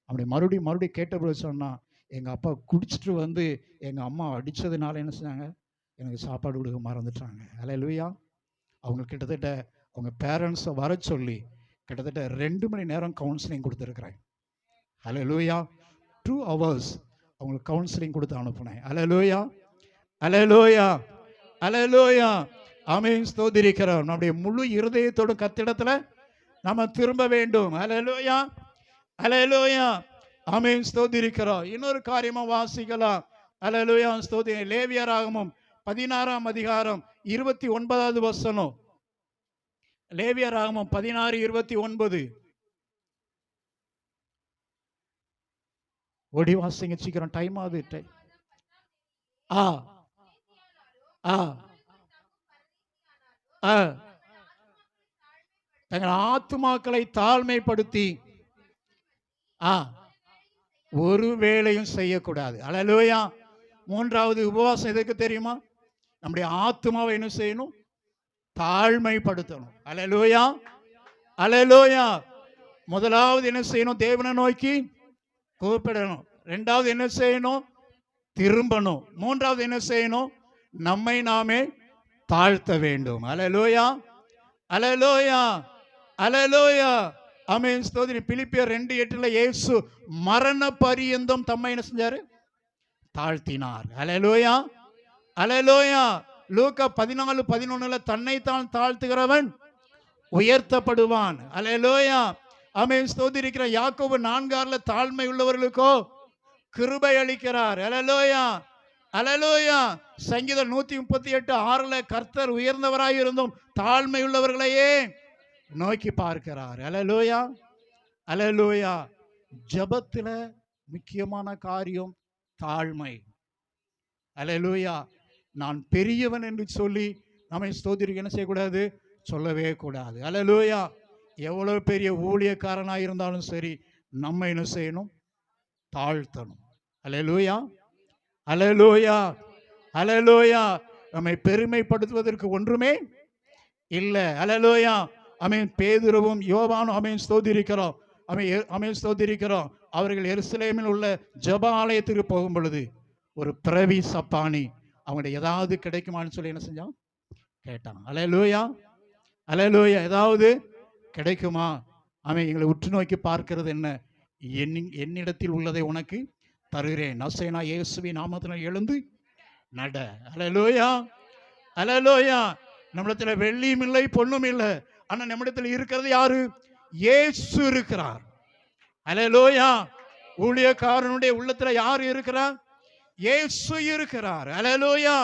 அப்படி மறுபடியும் கேட்டபோது சொன்னான், எங்கள் அப்பா குடிச்சிட்டு வந்து எங்கள் அம்மா அடித்ததுனால என்ன செஞ்சாங்க? எனக்கு சாப்பாடு கொடுக்க மறந்துட்டாங்க. அல்லேலூயா. அவங்க கிட்டத்தட்ட அவங்க பேரண்ட்ஸை வர சொல்லி கிட்டத்தட்ட 2 மணி நேரம் கவுன்சிலிங் கொடுத்துருக்குறேன். அல்லேலூயா. 2 hours அவங்களுக்கு கவுன்சிலிங் கொடுத்து அனுப்புனேன். அல்லேலூயா, அல்லேலூயா, அல்லேலூயா. ஆமென் ஸ்தோத்திரிக்கிறோம். நம்முடைய முழு இருதயத்தோடு கர்த்தரிடத்துல நம்ம திரும்ப வேண்டும். அல்லேலூயா, அல்லேலூயா. ஆமென் ஸ்தோத்திரிக்கிறோம். இன்னொரு காரியமா வாசிக்கலாம். அல்லேலூயா, ஸ்தோத்திரம். லேவியராகமம் 16ஆம் அதிகாரம் 29வது வசனம். லேவியராகமம் 16:29. ஓடி வாசிங்க சீக்கிரம், டைம் ஆகுது. தங்கள் ஆத்துமாக்களை தாழ்மைப்படுத்தி ஒரு வேலையும் செய்யக்கூடாது. அல்லேலூயா. 3வது உபவாசம் எதுக்கு தெரியுமா? நம்முடைய ஆத்துமாவை என்ன செய்யணும்? தாழ்மைப்படுத்தணும். அல்லேலூயா, அல்லேலூயா. முதலாவது என்ன செய்யணும்? தேவனை நோக்கி கூப்பிடணும். 2வது என்ன செய்யணும்? திரும்பணும். 3வது என்ன செய்யணும்? நம்மை நாமே தாழ்த்த வேண்டும். அல்லேலூயா, அல்லேலூயா, அல்லேலூயா. ஆமென் ஸ்தோத்திரம். பிலிப்பியர் 2:8 இயேசு மரண பரியந்தம் தம்மை என்ன செஞ்சாரு? தாழ்த்தினார். அல்லேலூயா, அல்லேலூயா. லூக்கா 14:11 தன்னைத்தான் தாழ்த்துகிறவன் உயர்த்தப்படுவான். அல்லேலூயா. ஆமென் ஸ்தோத்திரிக்கிற. யாக்கோபு 4:6 தாழ்மை உள்ளவர்களுக்கோ கிருபை அளிக்கிறார். அல்லேலூயா, அல்லேலூயா. சங்கீதம் 138:6 கர்த்தர் உயர்ந்தவராய் இருந்தும் தாழ்மை உள்ளவர்களையே நோக்கி பார்க்கிறார். அல்லேலூயா, அல்லேலூயா. ஜெபத்தில் முக்கியமான காரியம் தாழ்மை. அல்லேலூயா. நான் பெரியவன் என்று சொல்லி நம்ம ஸ்தோத்திரிக்க என்ன செய்யக்கூடாது? சொல்லவே கூடாது. அல்லேலூயா. எவ்வளவு பெரிய ஊழியக்காரனாக இருந்தாலும் சரி, நம்ம என்ன செய்யணும்? தாழ்த்தணும். அல்லேலூயா, அல்லேலூயா, அல்லேலூயா. நம்மை பெருமைப்படுத்துவதற்கு ஒன்றுமே இல்லை. அல்லேலூயா. ஆமென். பேதுருவும் யோவானும் ஆமென் ஸ்தோத்திரிக்கிறோம். ஆமென் ஸ்தோத்திரிக்கிறோம். அவர்கள் எருசலேமில் உள்ள ஜெப ஆலயத்திற்கு போகும் பொழுது ஒரு பிறவி சப்பானி அவங்கள்ட்ட ஏதாவது கிடைக்குமான்னு சொல்லி என்ன செஞ்சான்? கேட்டான். அல்லேலூயா, அல்லேலூயா. ஏதாவது கிடைக்குமா? அவன் எங்களை உற்று நோக்கி பார்க்கிறது என்ன? என்னிடத்தில் உள்ளதை உனக்கு தருகிறேன். நசேனா இயேசுவின் நாமத்தில் எழுந்து நட. அல்லேலூயா, அல்லேலூயா. நம்மிடத்துல வெள்ளியும் இல்லை, பொண்ணும் இல்லை. ஆனா நம்மிடத்தில் இருக்கிறது யாரு? இயேசு இருக்கிறார். அல்லேலூயா. ஊழியக்காரனுடைய உள்ளத்துல யார் இருக்கிறார்? இயேசு இருக்கிறார். அல்லேலூயா,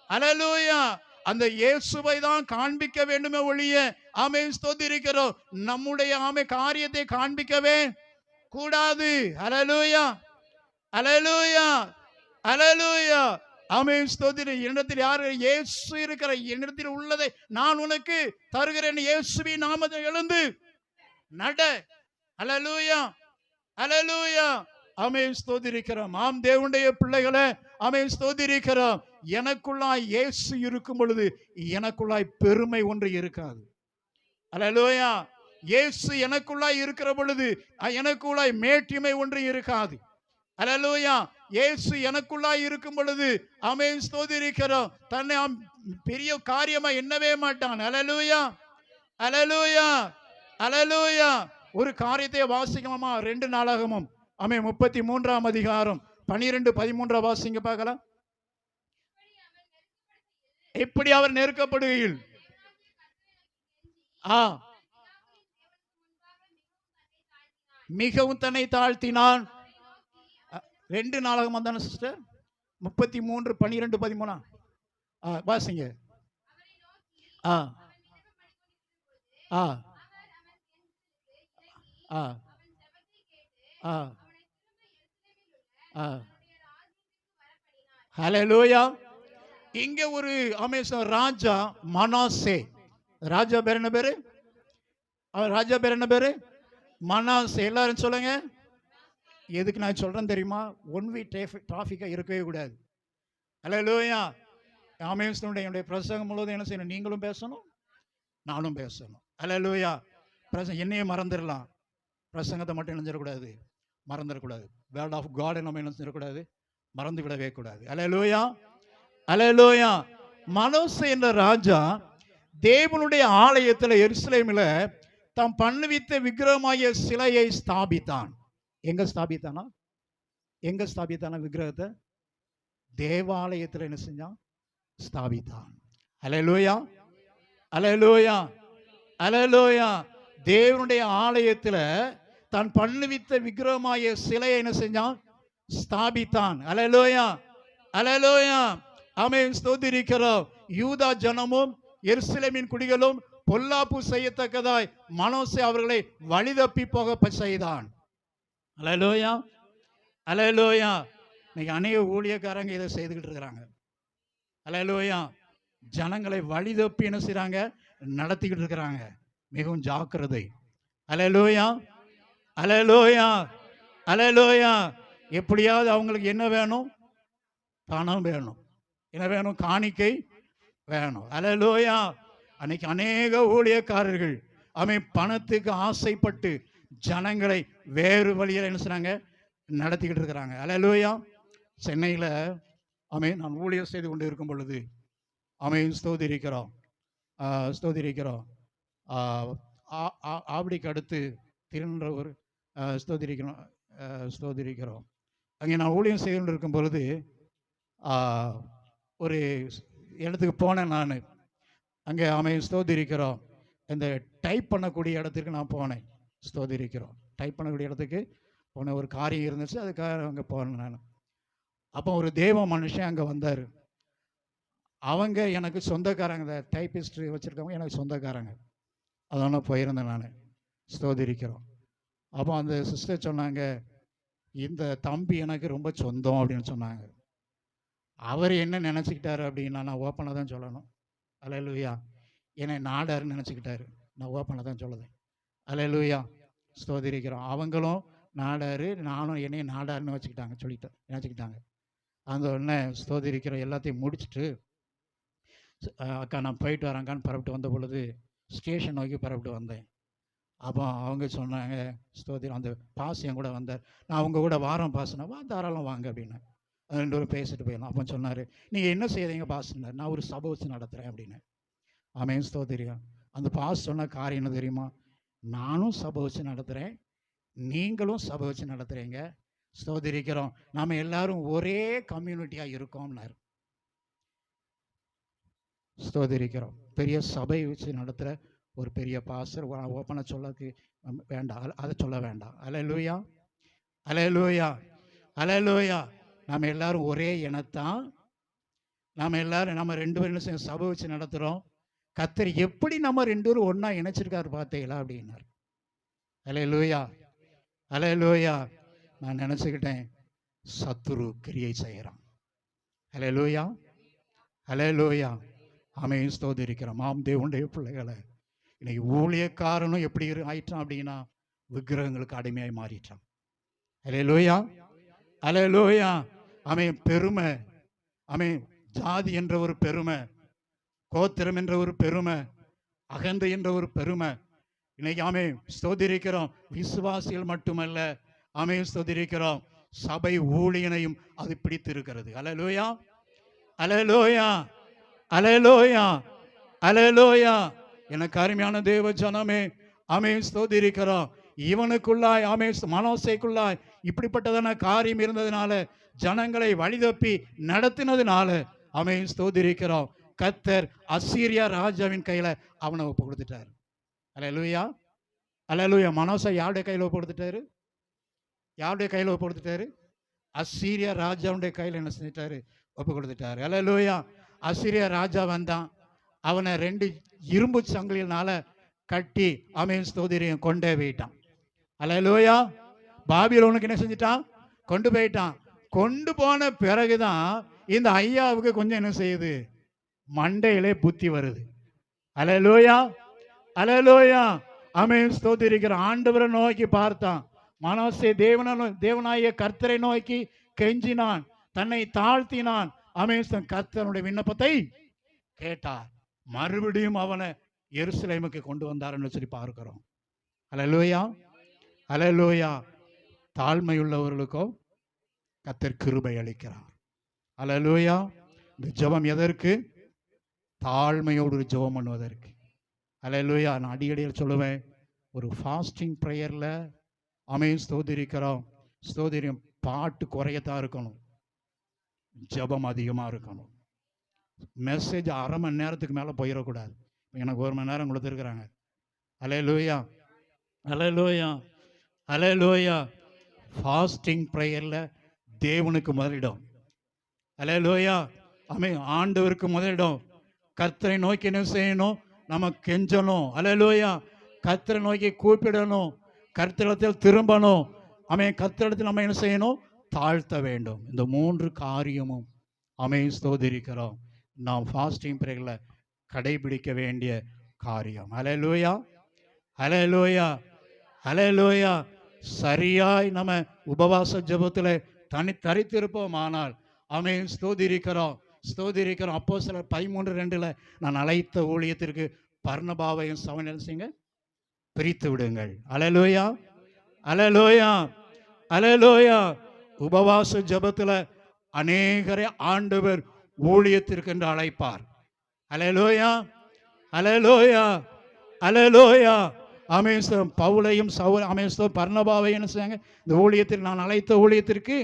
அல்லேலூயா. அந்த இயேசுவை தான் காண்பிக்க வேண்டுமே ஒழிய ஆமென் ஸ்தோத்திரிக்கிறோம், நம்முடைய காரியத்தை காண்பிக்கவே கூடாது. அல்லேலூயா, அல்லேலூயா, அல்லேலூயா. ஆமென் ஸ்தோத்திரி. என்னிடத்தில் யார்? இயேசு இருக்கிற. என்னிடத்தில் உள்ளதை நான் உனக்கு தருகிறேன். இயேசுவின் நாமத்தில் எழுந்து நட. அல்லேலூயா, அல்லேலூயா. ஆமென் ஸ்தோத்திரிக்கிறோம். ஆம் தேவனுடைய பிள்ளைகளே, ஆமென் ஸ்தோத்திரிக்கிறோம். எனக்குள்ளாய் இயேசு இருக்கும் பொழுது எனக்குள்ளாய் பெருமை ஒன்று இருக்காது. அல்லேலூயா. இயேசு எனக்குள்ளாய் இருக்கிற பொழுது எனக்குள்ளாய் மேட்டிமை ஒன்று இருக்காது. அல்லேலூயா. இயேசு எனக்குள்ளாய் இருக்கும் பொழுது ஆமென் ஸ்தோத்திரிக்கிறோம், தன்னை பெரிய காரியமா எண்ணவே மாட்டான். அல்லேலூயா, அல்லேலூயா, அல்லேலூயா. ஒரு காரியத்தை வாசிக்கலாமா? 2 நாளாகமும் ஆமென் 33ஆம் அதிகாரம் 12-13 வாசிங்க பார்க்கலாம். எப்படி அவர் நெருக்கப்படுகையில் மிகவும் தன்னை தாழ்த்தினான். 2 நாளாகமம் வந்தான சிஸ்டர் 33-12-13 வாசிங்க. ஆ ஆ ஆ ஆ ஹல்லேலூயா. இங்க ஒரு ராஜா மனாசே. ராஜா பேர் என்ன பேரு? ராஜா பேர் என்ன பேரு? மனாசே. எல்லாரும் சொல்லுங்க. எதுக்கு நான் சொல்றேன் தெரியுமா? ஒன் வே டிராஃபிக்கா இருக்கவே கூடாது. ஹல்லேலூயா. என்னுடைய பிரசங்கம் முழுவதும் என்ன செய்யணும்? நீங்களும் பேசணும், நானும் பேசணும். ஹல்லேலூயா. என்னையும் மறந்துடலாம், பிரசங்கத்தை மட்டும் நினைஞ்சிடக்கூடாது, மறந்துடக்கூடாது. வேர்ட் ஆஃப் காட் நம்ம என்ன செஞ்சிடக்கூடாது? மறந்து விடவே கூடாது. அல்லேலூயா, அல்லேலூயா. மனோசே என்ற ராஜா தேவனுடைய ஆலயத்தில் எருசலேமில் தாம் பண்ணுவித்த விக்கிரகமாகிய சிலையை ஸ்தாபித்தான். எங்க ஸ்தாபித்தானா? எங்க ஸ்தாபித்தானா விக்கிரகத்தை? தேவாலயத்தில் என்ன செஞ்சான்? ஸ்தாபித்தான். அல்லேலூயா, அல்லேலூயா, அல்லேலூயா. தேவனுடைய ஆலயத்தில் தான் பண்ணுவித்த விக்கிரகமாகிய சிலையை என்ன செஞ்சான்? ஸ்தாபித்தான். அல்லேலூயா, அல்லேலூயா. ஆமென் ஸ்தோத்திரிக்கிறோம். யூதா ஜனமும் எருசலேமின் குடிகளும் பொல்லாப்பு செய்யத்தக்கதாய் மனோசே அவர்களை வழிதப்பி போக செய்தான். அல்லேலூயா, அல்லேலூயா. இன்னைக்கு அநேக ஊழியக்காரங்க இதை செய்துக்கிட்டு இருக்கிறாங்க. அல்லேலூயா. ஜனங்களை வழிதப்பி என்ன செய்றாங்க? நடத்திக்கிட்டு இருக்கிறாங்க. மிகவும் ஜாக்கிரதை. அல்லேலூயா, அல்லேலூயா, அல்லேலூயா. எப்படியாவது அவங்களுக்கு என்ன வேணும்? பணம் வேணும். என்ன வேணும்? காணிக்கை வேணும். அல்லேலூயா. அன்னைக்கு அநேக ஊழியக்காரர்கள் பணத்துக்கு ஆசைப்பட்டு ஜனங்களை வேறு வழியில் என்ன செய்றாங்க? நடத்திக்கிட்டு இருக்கிறாங்க. அல்லேலூயா. சென்னையில் நான் ஊழியர் செய்து கொண்டு இருக்கும் பொழுது ஸ்தோத்திரிக்கிறோம், ஸ்தோத்திரிக்கிறோம். ஆவடிக்கு அடுத்து திருநெல்வேலூர் ஸ்தோத்திரிக்கிறோம், ஸ்தோத்திரிக்கிறோம். அங்கே நான் ஊழியம் செய்து கொண்டு இருக்கும் பொழுது ஒரு இடத்துக்கு போனேன். நான் அங்கே ஸ்தோத்திரிக்கிறோம், இந்த டைப் பண்ணக்கூடிய இடத்துக்கு நான் போனேன். ஸ்தோத்திரிக்கிறோம். டைப் பண்ணக்கூடிய இடத்துக்கு போன ஒரு காரியம் இருந்துச்சு, அதுக்காக அங்கே போனேன் நான். அப்போ ஒரு தேவ மனுஷன் அங்கே வந்தார். அவங்க எனக்கு சொந்தக்காரங்க, இந்த டைப்பிஸ்ட் வச்சுருக்கவங்க எனக்கு சொந்தக்காரங்க. அதனால் போயிருந்தேன் நான். ஸ்தோத்திரிக்கிறோம். அப்போ அந்த சிஸ்டர் சொன்னாங்க, இந்த தம்பி எனக்கு ரொம்ப சொந்தம் அப்படின்னு சொன்னாங்க. அவர் என்ன நினச்சிக்கிட்டாரு அப்படின்னா, நான் ஓப்பனாக தான் சொல்லணும், அல்லேலூயா. என்னை நாடாருன்னு நினச்சிக்கிட்டாரு. நான் ஓப்பனாக தான் சொல்லுதேன். அல்லேலூயா. ஸ்தோத்திரிக்கிறோம். அவங்களும் நாடாரு, நானும் என்னையும் நாடாருன்னு நினச்சிக்கிட்டாங்க. அந்த உடனே ஸ்தோத்திரிக்கிறோம். எல்லாத்தையும் முடிச்சுட்டு அக்கா நான் போயிட்டு வரேங்கான்னு புறப்பட்டு வந்த பொழுது ஸ்டேஷன் நோக்கி புறப்பட்டு வந்தேன். அப்போ அவங்க சொன்னாங்க, ஸ்தோத்திரம், அந்த பாஸ் என் கூட வந்தார். நான் அவங்க கூட வாரம் பாஸ்னா, தாராளம் வாங்க அப்படின்னு 2 பேரும் பேசிட்டு போயிடலாம். அப்போ சொன்னார், நீங்கள் என்ன செய்கிறீங்க பாஸ்னார். நான் ஒரு சபை வச்சு நடத்துகிறேன் அப்படின்னு. ஆமென், ஸ்தோத்திரம். அந்த பாஸ் சொன்ன காரியம் என்ன தெரியுமா? நானும் சபை வச்சு நடத்துகிறேன், நீங்களும் சபை வச்சு நடத்துகிறீங்க, ஸ்தோத்திரிக்கிறோம், நாம் எல்லாரும் ஒரே கம்யூனிட்டியாக இருக்கோம்னார். ஸ்தோத்திரிக்கிறோம். பெரிய சபை வச்சு நடத்துகிற ஒரு பெரிய பாஸ்டர். ஓப்பனாக சொல்லக்கு வேண்டாம், அதை சொல்ல வேண்டாம். அல்லேலூயா, அல்லேலூயா, அல்லேலூயா. நாம் எல்லாரும் ஒரே இனத்தான். நாம் எல்லாரும் நம்ம 2 பேரும் சேர்ந்து சபை வச்சு நடத்துகிறோம். கர்த்தர் எப்படி நம்ம 2 பேரும் ஒன்றா இணைச்சிருக்காரு பார்த்தீங்களா அப்படின்னார். அல்லேலூயா, அல்லேலூயா. நான் நினச்சிக்கிட்டேன், சத்துரு கிரியை செய்கிறான். அல்லேலூயா, அல்லேலூயா. ஆமென், ஸ்தோத்திரிக்கிறோம். ஆம், தேவனுடைய பிள்ளைகளை, இன்னைக்கு ஊழியக்காரனும் எப்படி ஆயிட்டான் அப்படின்னா, விக்கிரகங்களுக்கு அடிமையாய் மாறிட்டான். அல்லேலூயா, அல்லேலூயா. ஆமென். பெருமை, ஆமென், ஜாதி என்ற ஒரு பெருமை, கோத்திரம் என்ற ஒரு பெருமை, அகந்தை என்ற ஒரு பெருமை இன்னைக்கு, ஆமென், ஸ்தோத்திரிக்கிறோம், விசுவாசிகள் மட்டுமல்ல, ஆமென், ஸ்தோத்திரிக்கிறோம், சபை ஊழியனையும் அது பிடித்திருக்கிறது. அல்லேலூயா, அல்லேலூயா, அல்லேலூயா, அல்லேலூயா. எனக்கு அருமையான தேவ ஜனமே, ஆமென், ஸ்தோத்திரிக்கிறோம், இவனுக்குள்ளாய், ஆமென், மனோசைக்குள்ளாய் இப்படிப்பட்டதான காரியம் இருந்ததுனால, ஜனங்களை வழிதப்பி நடத்தினதுனால, ஆமென், ஸ்தோத்திரிக்கிறோம், கர்த்தர் அசீரியா ராஜாவின் கையில அவனை ஒப்பு கொடுத்துட்டார். அல்லேலூயா, அல்லேலூயா. மனோசை யாருடைய கையில் ஒப்பு கொடுத்துட்டாரு? யாருடைய கையில் ஒப்பு கொடுத்துட்டாரு? அசீரியா ராஜாவுடைய கையில் என்ன செஞ்சிட்டாரு? ஒப்பு கொடுத்துட்டாரு. அல்லேலூயா. அசீரியா ராஜா வந்தான், அவனை 2 இரும்பு சங்கிலினால கட்டி, ஆமென், ஸ்தோத்திரியம், கொண்டே போயிட்டான். அல்லேலூயா. பாபிலோனுக்கு என்ன செஞ்சிட்டான்? கொண்டு போயிட்டான். கொண்டு போன பிறகுதான் இந்த ஐயாவுக்கு கொஞ்சம் என்ன செய்யுது? மண்டையிலே புத்தி வருது. அல்லேலூயா, அல்லேலூயா. ஆமென், ஸ்தோத்திரிக்கிற ஆண்டவரை நோக்கி பார்த்தான். மனோசே தேவனாகிய கர்த்தரை நோக்கி கெஞ்சினான், தன்னை தாழ்த்தினான். ஆமென், கர்த்தருடைய விண்ணப்பத்தை கேட்டார். மறுபடியும் அவனை எருசலேமுக்கு கொண்டு வந்தார்னு சொல்லி பார்க்கிறோம். அல்லேலூயா, அல்லேலூயா. தாழ்மையுள்ளவர்களுக்கோ கர்த்தர் கிருபை அளிக்கிறார். அல்லேலூயா. இந்த ஜெபம் எதற்கு? தாழ்மையோடு ஜெபம் பண்ணுவதற்கு. அல்லேலூயா. நான் அடிக்கடியில் சொல்லுவேன், ஒரு ஃபாஸ்டிங் ப்ரேயரில், ஆமென், ஸ்தோத்திரிக்கிறோம், ஸ்தோத்திரியம், பாட்டு குறையத்தான் இருக்கணும், ஜெபம் அதிகமாக இருக்கணும். மெசேஜ் அரை மணி நேரத்துக்கு மேலே போயிடக்கூடாது. எனக்கு 1 மணி நேரம் கொடுத்துருக்குறாங்க. அல்லேலூயா, அல்லேலூயா, அல்லேலூயா. ஃபாஸ்டிங் ப்ரேயரில் தேவனுக்கு முதலிடம். அல்லேலூயா. ஆமென், ஆண்டவருக்கு முதலிடம். கர்த்தரை நோக்கி என்ன செய்யணும்? நம்ம கெஞ்சணும். அல்லேலூயா. கர்த்தரை நோக்கி கூப்பிடணும், கர்த்தரிடத்தில் திரும்பணும். ஆமென், கர்த்தரிடத்தில் நம்ம என்ன செய்யணும்? தாழ்த்த வேண்டும். இந்த 3 காரியமும், ஆமென், ஸ்தோத்திரிக்கிறோம், நாம் ஃபாஸ்டிங் பிரேயரில் கடைபிடிக்க வேண்டிய காரியம். அல்லேலூயா, அல்லேலூயா, அல்லேலூயா. சரியாய் நம்ம உபவாச ஜெபத்தில் தரித்திருப்போம் ஆனால், ஆமென், ஸ்தோத்திரிக்கிறோம், ஸ்தோத்திரிக்கிறோம். அப்போஸ்தலர் 13:2 நான் அழைத்த ஊழியத்திற்கு பர்னபாவையும் சவுல் செய்யுங்க, பிரித்து விடுங்கள். அல்லேலூயா, அல்லேலூயா, அல்லேலூயா. உபவாச ஜெபத்தில் அநேகரை ஆண்டவர் ஊழியத்திற்கு என்று அழைப்பார். அல்லேலூயா, அல்லேலூயா, அல்லேலூயா. ஆமென், பவுலையும் சவுல், ஆமென், பர்னபாவையும் என்ன செய்யுங்க, இந்த ஊழியத்தில் நான் அழைத்த ஊழியத்திற்கு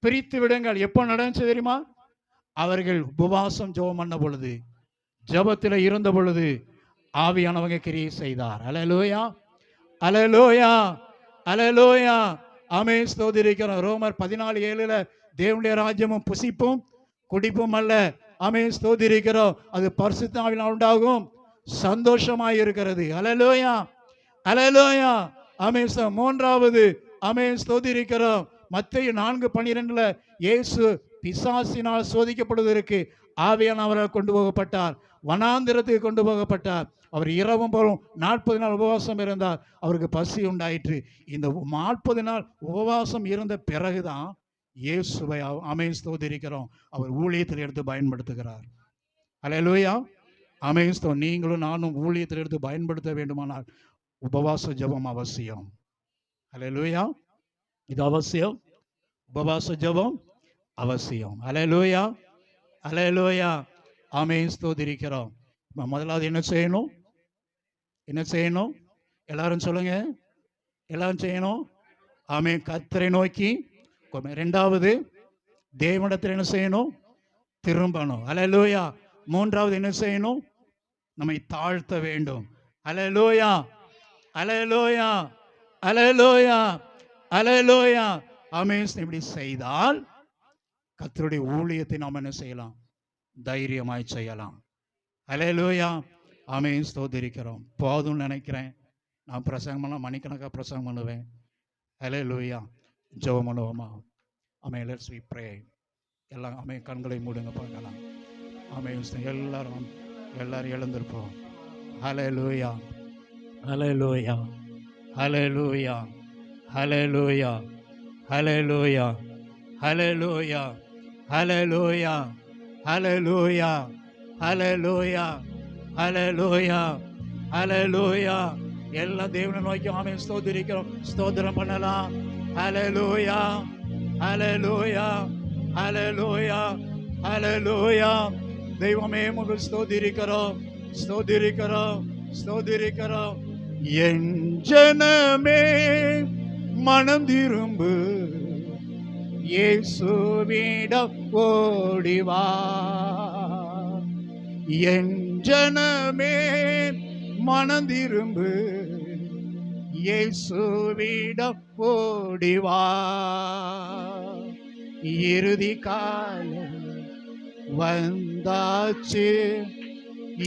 பிரித்து விடுங்கள். எப்போ நடந்துச்சு தெரியுமா? அவர்கள் உபவாசம் ஜெபம் பண்ண பொழுது, ஜெபத்தில் இருந்த பொழுது ஆவியானவங்க கிரியை செய்தார். அல்லேலூயா, அல்லேலூயா, அல்லேலூயா. ஆமென், ஸ்தோத்திரிக்கிறோம். ரோமர் 14:7 தேவனுடைய ராஜ்யமும் புசிப்பும் குடிப்பும் அல்ல, ஆமென், ஸ்தோத்திரிக்கிறோம், அது பரிசுத்த ஆவியினால் உண்டாகும் சந்தோஷமாய் இருக்கிறது. அல்லேலூயா, அல்லேலூயா. ஆமென். 3வது, ஆமென், ஸ்தோத்திரிக்கிறோம், மத்தேயு 4:12 இயேசு பிசாசினால் சோதிக்கப்படுவதற்கு ஆவியானவரால் கொண்டு போகப்பட்டார், வனாந்திரத்துக்கு கொண்டு போகப்பட்டார். அவர் இரவும் பகலும் 40 நாள் உபவாசம் இருந்தார். அவருக்கு பசி உண்டாயிற்று. இந்த 40 நாள் உபவாசம் இருந்த பிறகுதான் இயேசுவை ஆமென் ஸ்தோத்திரிக்கிறோம், அவர் ஊழியத்தில் எடுத்து பயன்படுத்துகிறார். அல்லேலூயா, ஆமென் ஸ்தோத்திரம். நீங்களும் நானும் ஊழியத்தில் எடுத்து பயன்படுத்த வேண்டுமானால் உபவாச ஜெபம் அவசியம். அல்லேலூயா, இது அவசியம். உபவாச ஜெபம் அவசியம். அல்லேலூயா, அல்லேலூயா, ஆமென் ஸ்தோத்திரிக்கிறோம். முதலாவது என்ன செய்யணும்? என்ன செய்யணும்? எல்லாரும் சொல்லுங்க. எல்லாரும் செய்யணும். ஆமென். கர்த்தரை நோக்கி. இரண்டாவது, தேவனிடத்தில் என்ன செய்யணும்? திரும்பணும். அல்லேலூயா. மூன்றாவது என்ன செய்யணும்? நம்மை தாழ்த்த வேண்டும். அல்லேலூயா, அல்லேலூயா, அல்லேலூயா, அல்லேலூயா, ஆமென். இப்படி செய்தால் கர்த்தருடைய ஊழியத்தை நாம் என்ன செய்யலாம்? தைரியமாய் செய்யலாம். அல்லேலூயா, ஆமென் ஸ்தோத்திரிக்கிறோம். போதும்னு நினைக்கிறேன். நான் பிரசங்கம் பண்ண மணிக்கணக்காக பிரசங்கம் பண்ணுவேன். அல்லேலூயா, ஜெபம் பண்ணுவோமா? ஆமென். Let's we pray. எல்லாம் ஆமென். கண்களை மூடுங்க, பார்க்கலாம். ஆமென். எல்லாரும் எழுந்திருப்போம். அல்லேலூயா, அல்லேலூயா, அல்லேலூயா, அல்லேலூயா, அல்லேலூயா, அல்லேலூயா, அல்லேலூயா, அல்லேலூயா, அல்லேலூயா, அல்லேலூயா, அல்லேலூயா. எல்லா தேவனை நோக்கி ஆமென் ஸ்தோத்திரிக்கிறோம். ஸ்தோத்திரம் பண்ணலாம். அல்லேலூயா, அல்லேலூயா, அல்லேலூயா, அல்லேலூயா. தெய்வமே உமக்கு ஸ்தோத்திரிக்கிறோம், ஸ்தோத்திரிக்கிறோம், ஸ்தோத்திரிக்கிறோம். என் ஜனமே மனம் திரும்பு, இயேசுவிடம் ஓடிவா. என் ஜனமே மனம் திரும்பு, இயேசுவிடம் ஓடிவா. இறுதி காலம் வந்தாச்சு,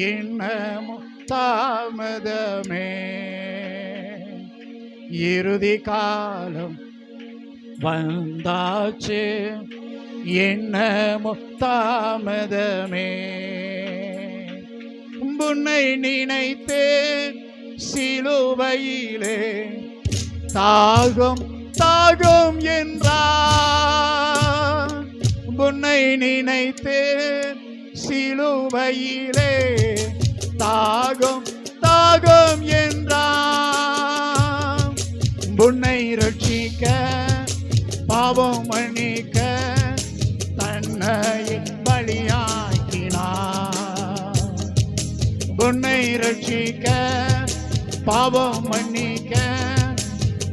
இன்னமும் தாமதமே. இறுதி காலம் வந்தாச்சு, இன்னமும் தாமதமே. உன்னை நினைத்தேன் சிலுவையிலே, தாகம் தாகம் என்றார். உன்னை நினைத்தேன் சிலுவையிலே, தாகம் தாகம் என்றார். உன்னை ரட்சிக்க பாவம் மன்னிக்க தன்னை பலியாக்கினார். உன்னை ரட்சிக்க பாவம் மன்னிக்க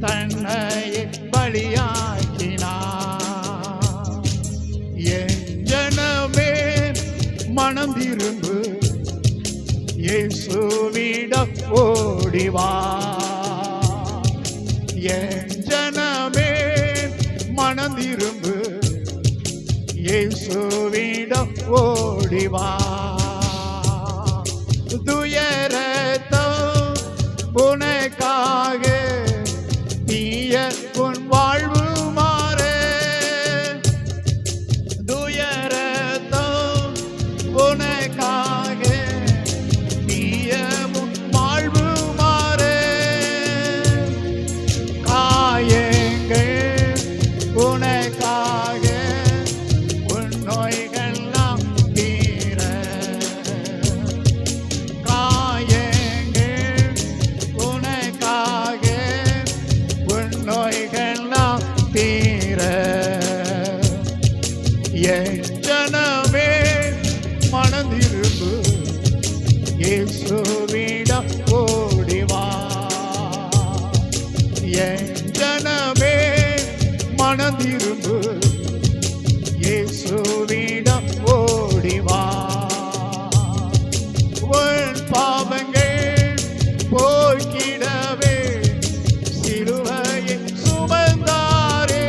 தன்னை பலியாக்கினார். என் ஜனமே மனம் திரும்பு, இயேசுவிடம் ஓடிவா. என் ஜனமே மனம் திரும்பு, இயேசுவிடம் ஓடிவா. துயரத்தம் உனக்காக தீய உன் வாழ்வு மாறே. துயரத்தம் உனக்காக தீய உன் வாழ்வு மாறே. காயங்கள் உனக்காக உன் நோய்கள்லாம் தீர. காயங்கள் உனக்காக உன் நோய்கள்லாம் தீர. என் ஜனமே மனம் திரும்பு, இயேசுவிடம் ஓடிவா. என் ஜனமே மனம் திரும்பு, இயேசுவிடம் ஓடிவா. உன் பாவங்கள் போக்கிடவே சிலுவையை சுமந்தாரே.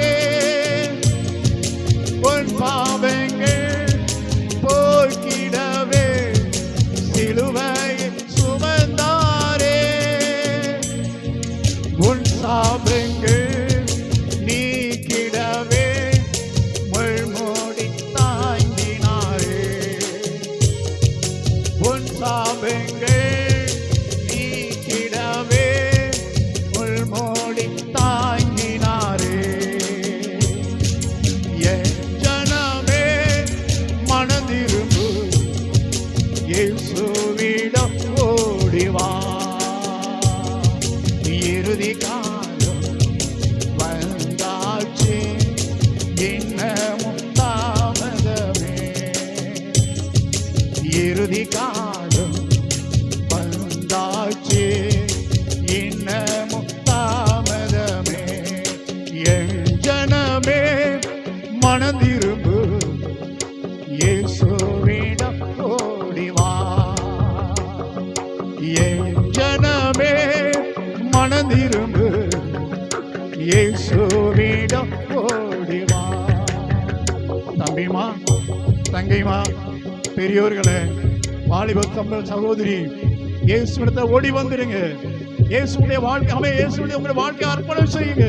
உன் பாவங்கள் போக்கிடவே சிலுவையை சுமந்தாரே. உன் சாபங்கள் நீக்கிடவே இயேசுவிடம் ஓடிவா. தம்பிமா, தங்கைமா, பெரியோர்களே, வாலிப சகோதரி, இயேசுவிடத்தை ஓடி வந்துருங்க. இயேசுடைய வாழ்க்கை, இயேசுடைய உங்களுடைய வாழ்க்கை அர்ப்பணம் செய்யுங்க.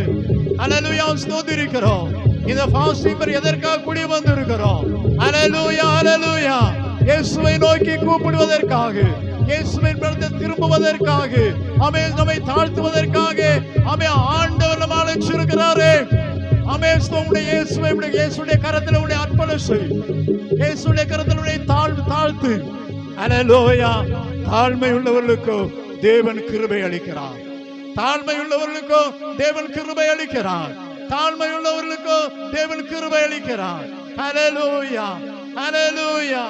அல்லேலூயா, ஸ்தோத்திரிக்கிறோம். இந்த ஃபாஸ்டிங் எதற்காக கூடி வந்திருக்கிறோம்? அல்லேலூயா, அல்லேலூயா. இயேசுவை நோக்கி கூப்பிடுவதற்காக, இயேசுவின் பக்கத்தில் திரும்புவதற்காக, நம்மை தாழ்த்துவதற்காக ஆண்டவர் நம்மை அழைச்சிருக்கிறாரே. இயேசுடைய கரத்தில் உன்னை அர்ப்பணம் செய். இயேசுடைய கரத்தில் உன்னை தாழ்த்து. அல்லேலூயா. தாழ்மை உள்ளவர்களுக்கோ தேவன் கிருபை அளிக்கிறார். தாழ்மை உள்ளவர்களுக்கோ தேவன் கிருபை அளிக்கிறார். தாழ்மை உள்ளவர்களுக்கோ தேவன் கிருபை அளிக்கிறார். ஹல்லேலூயா, ஹல்லேலூயா.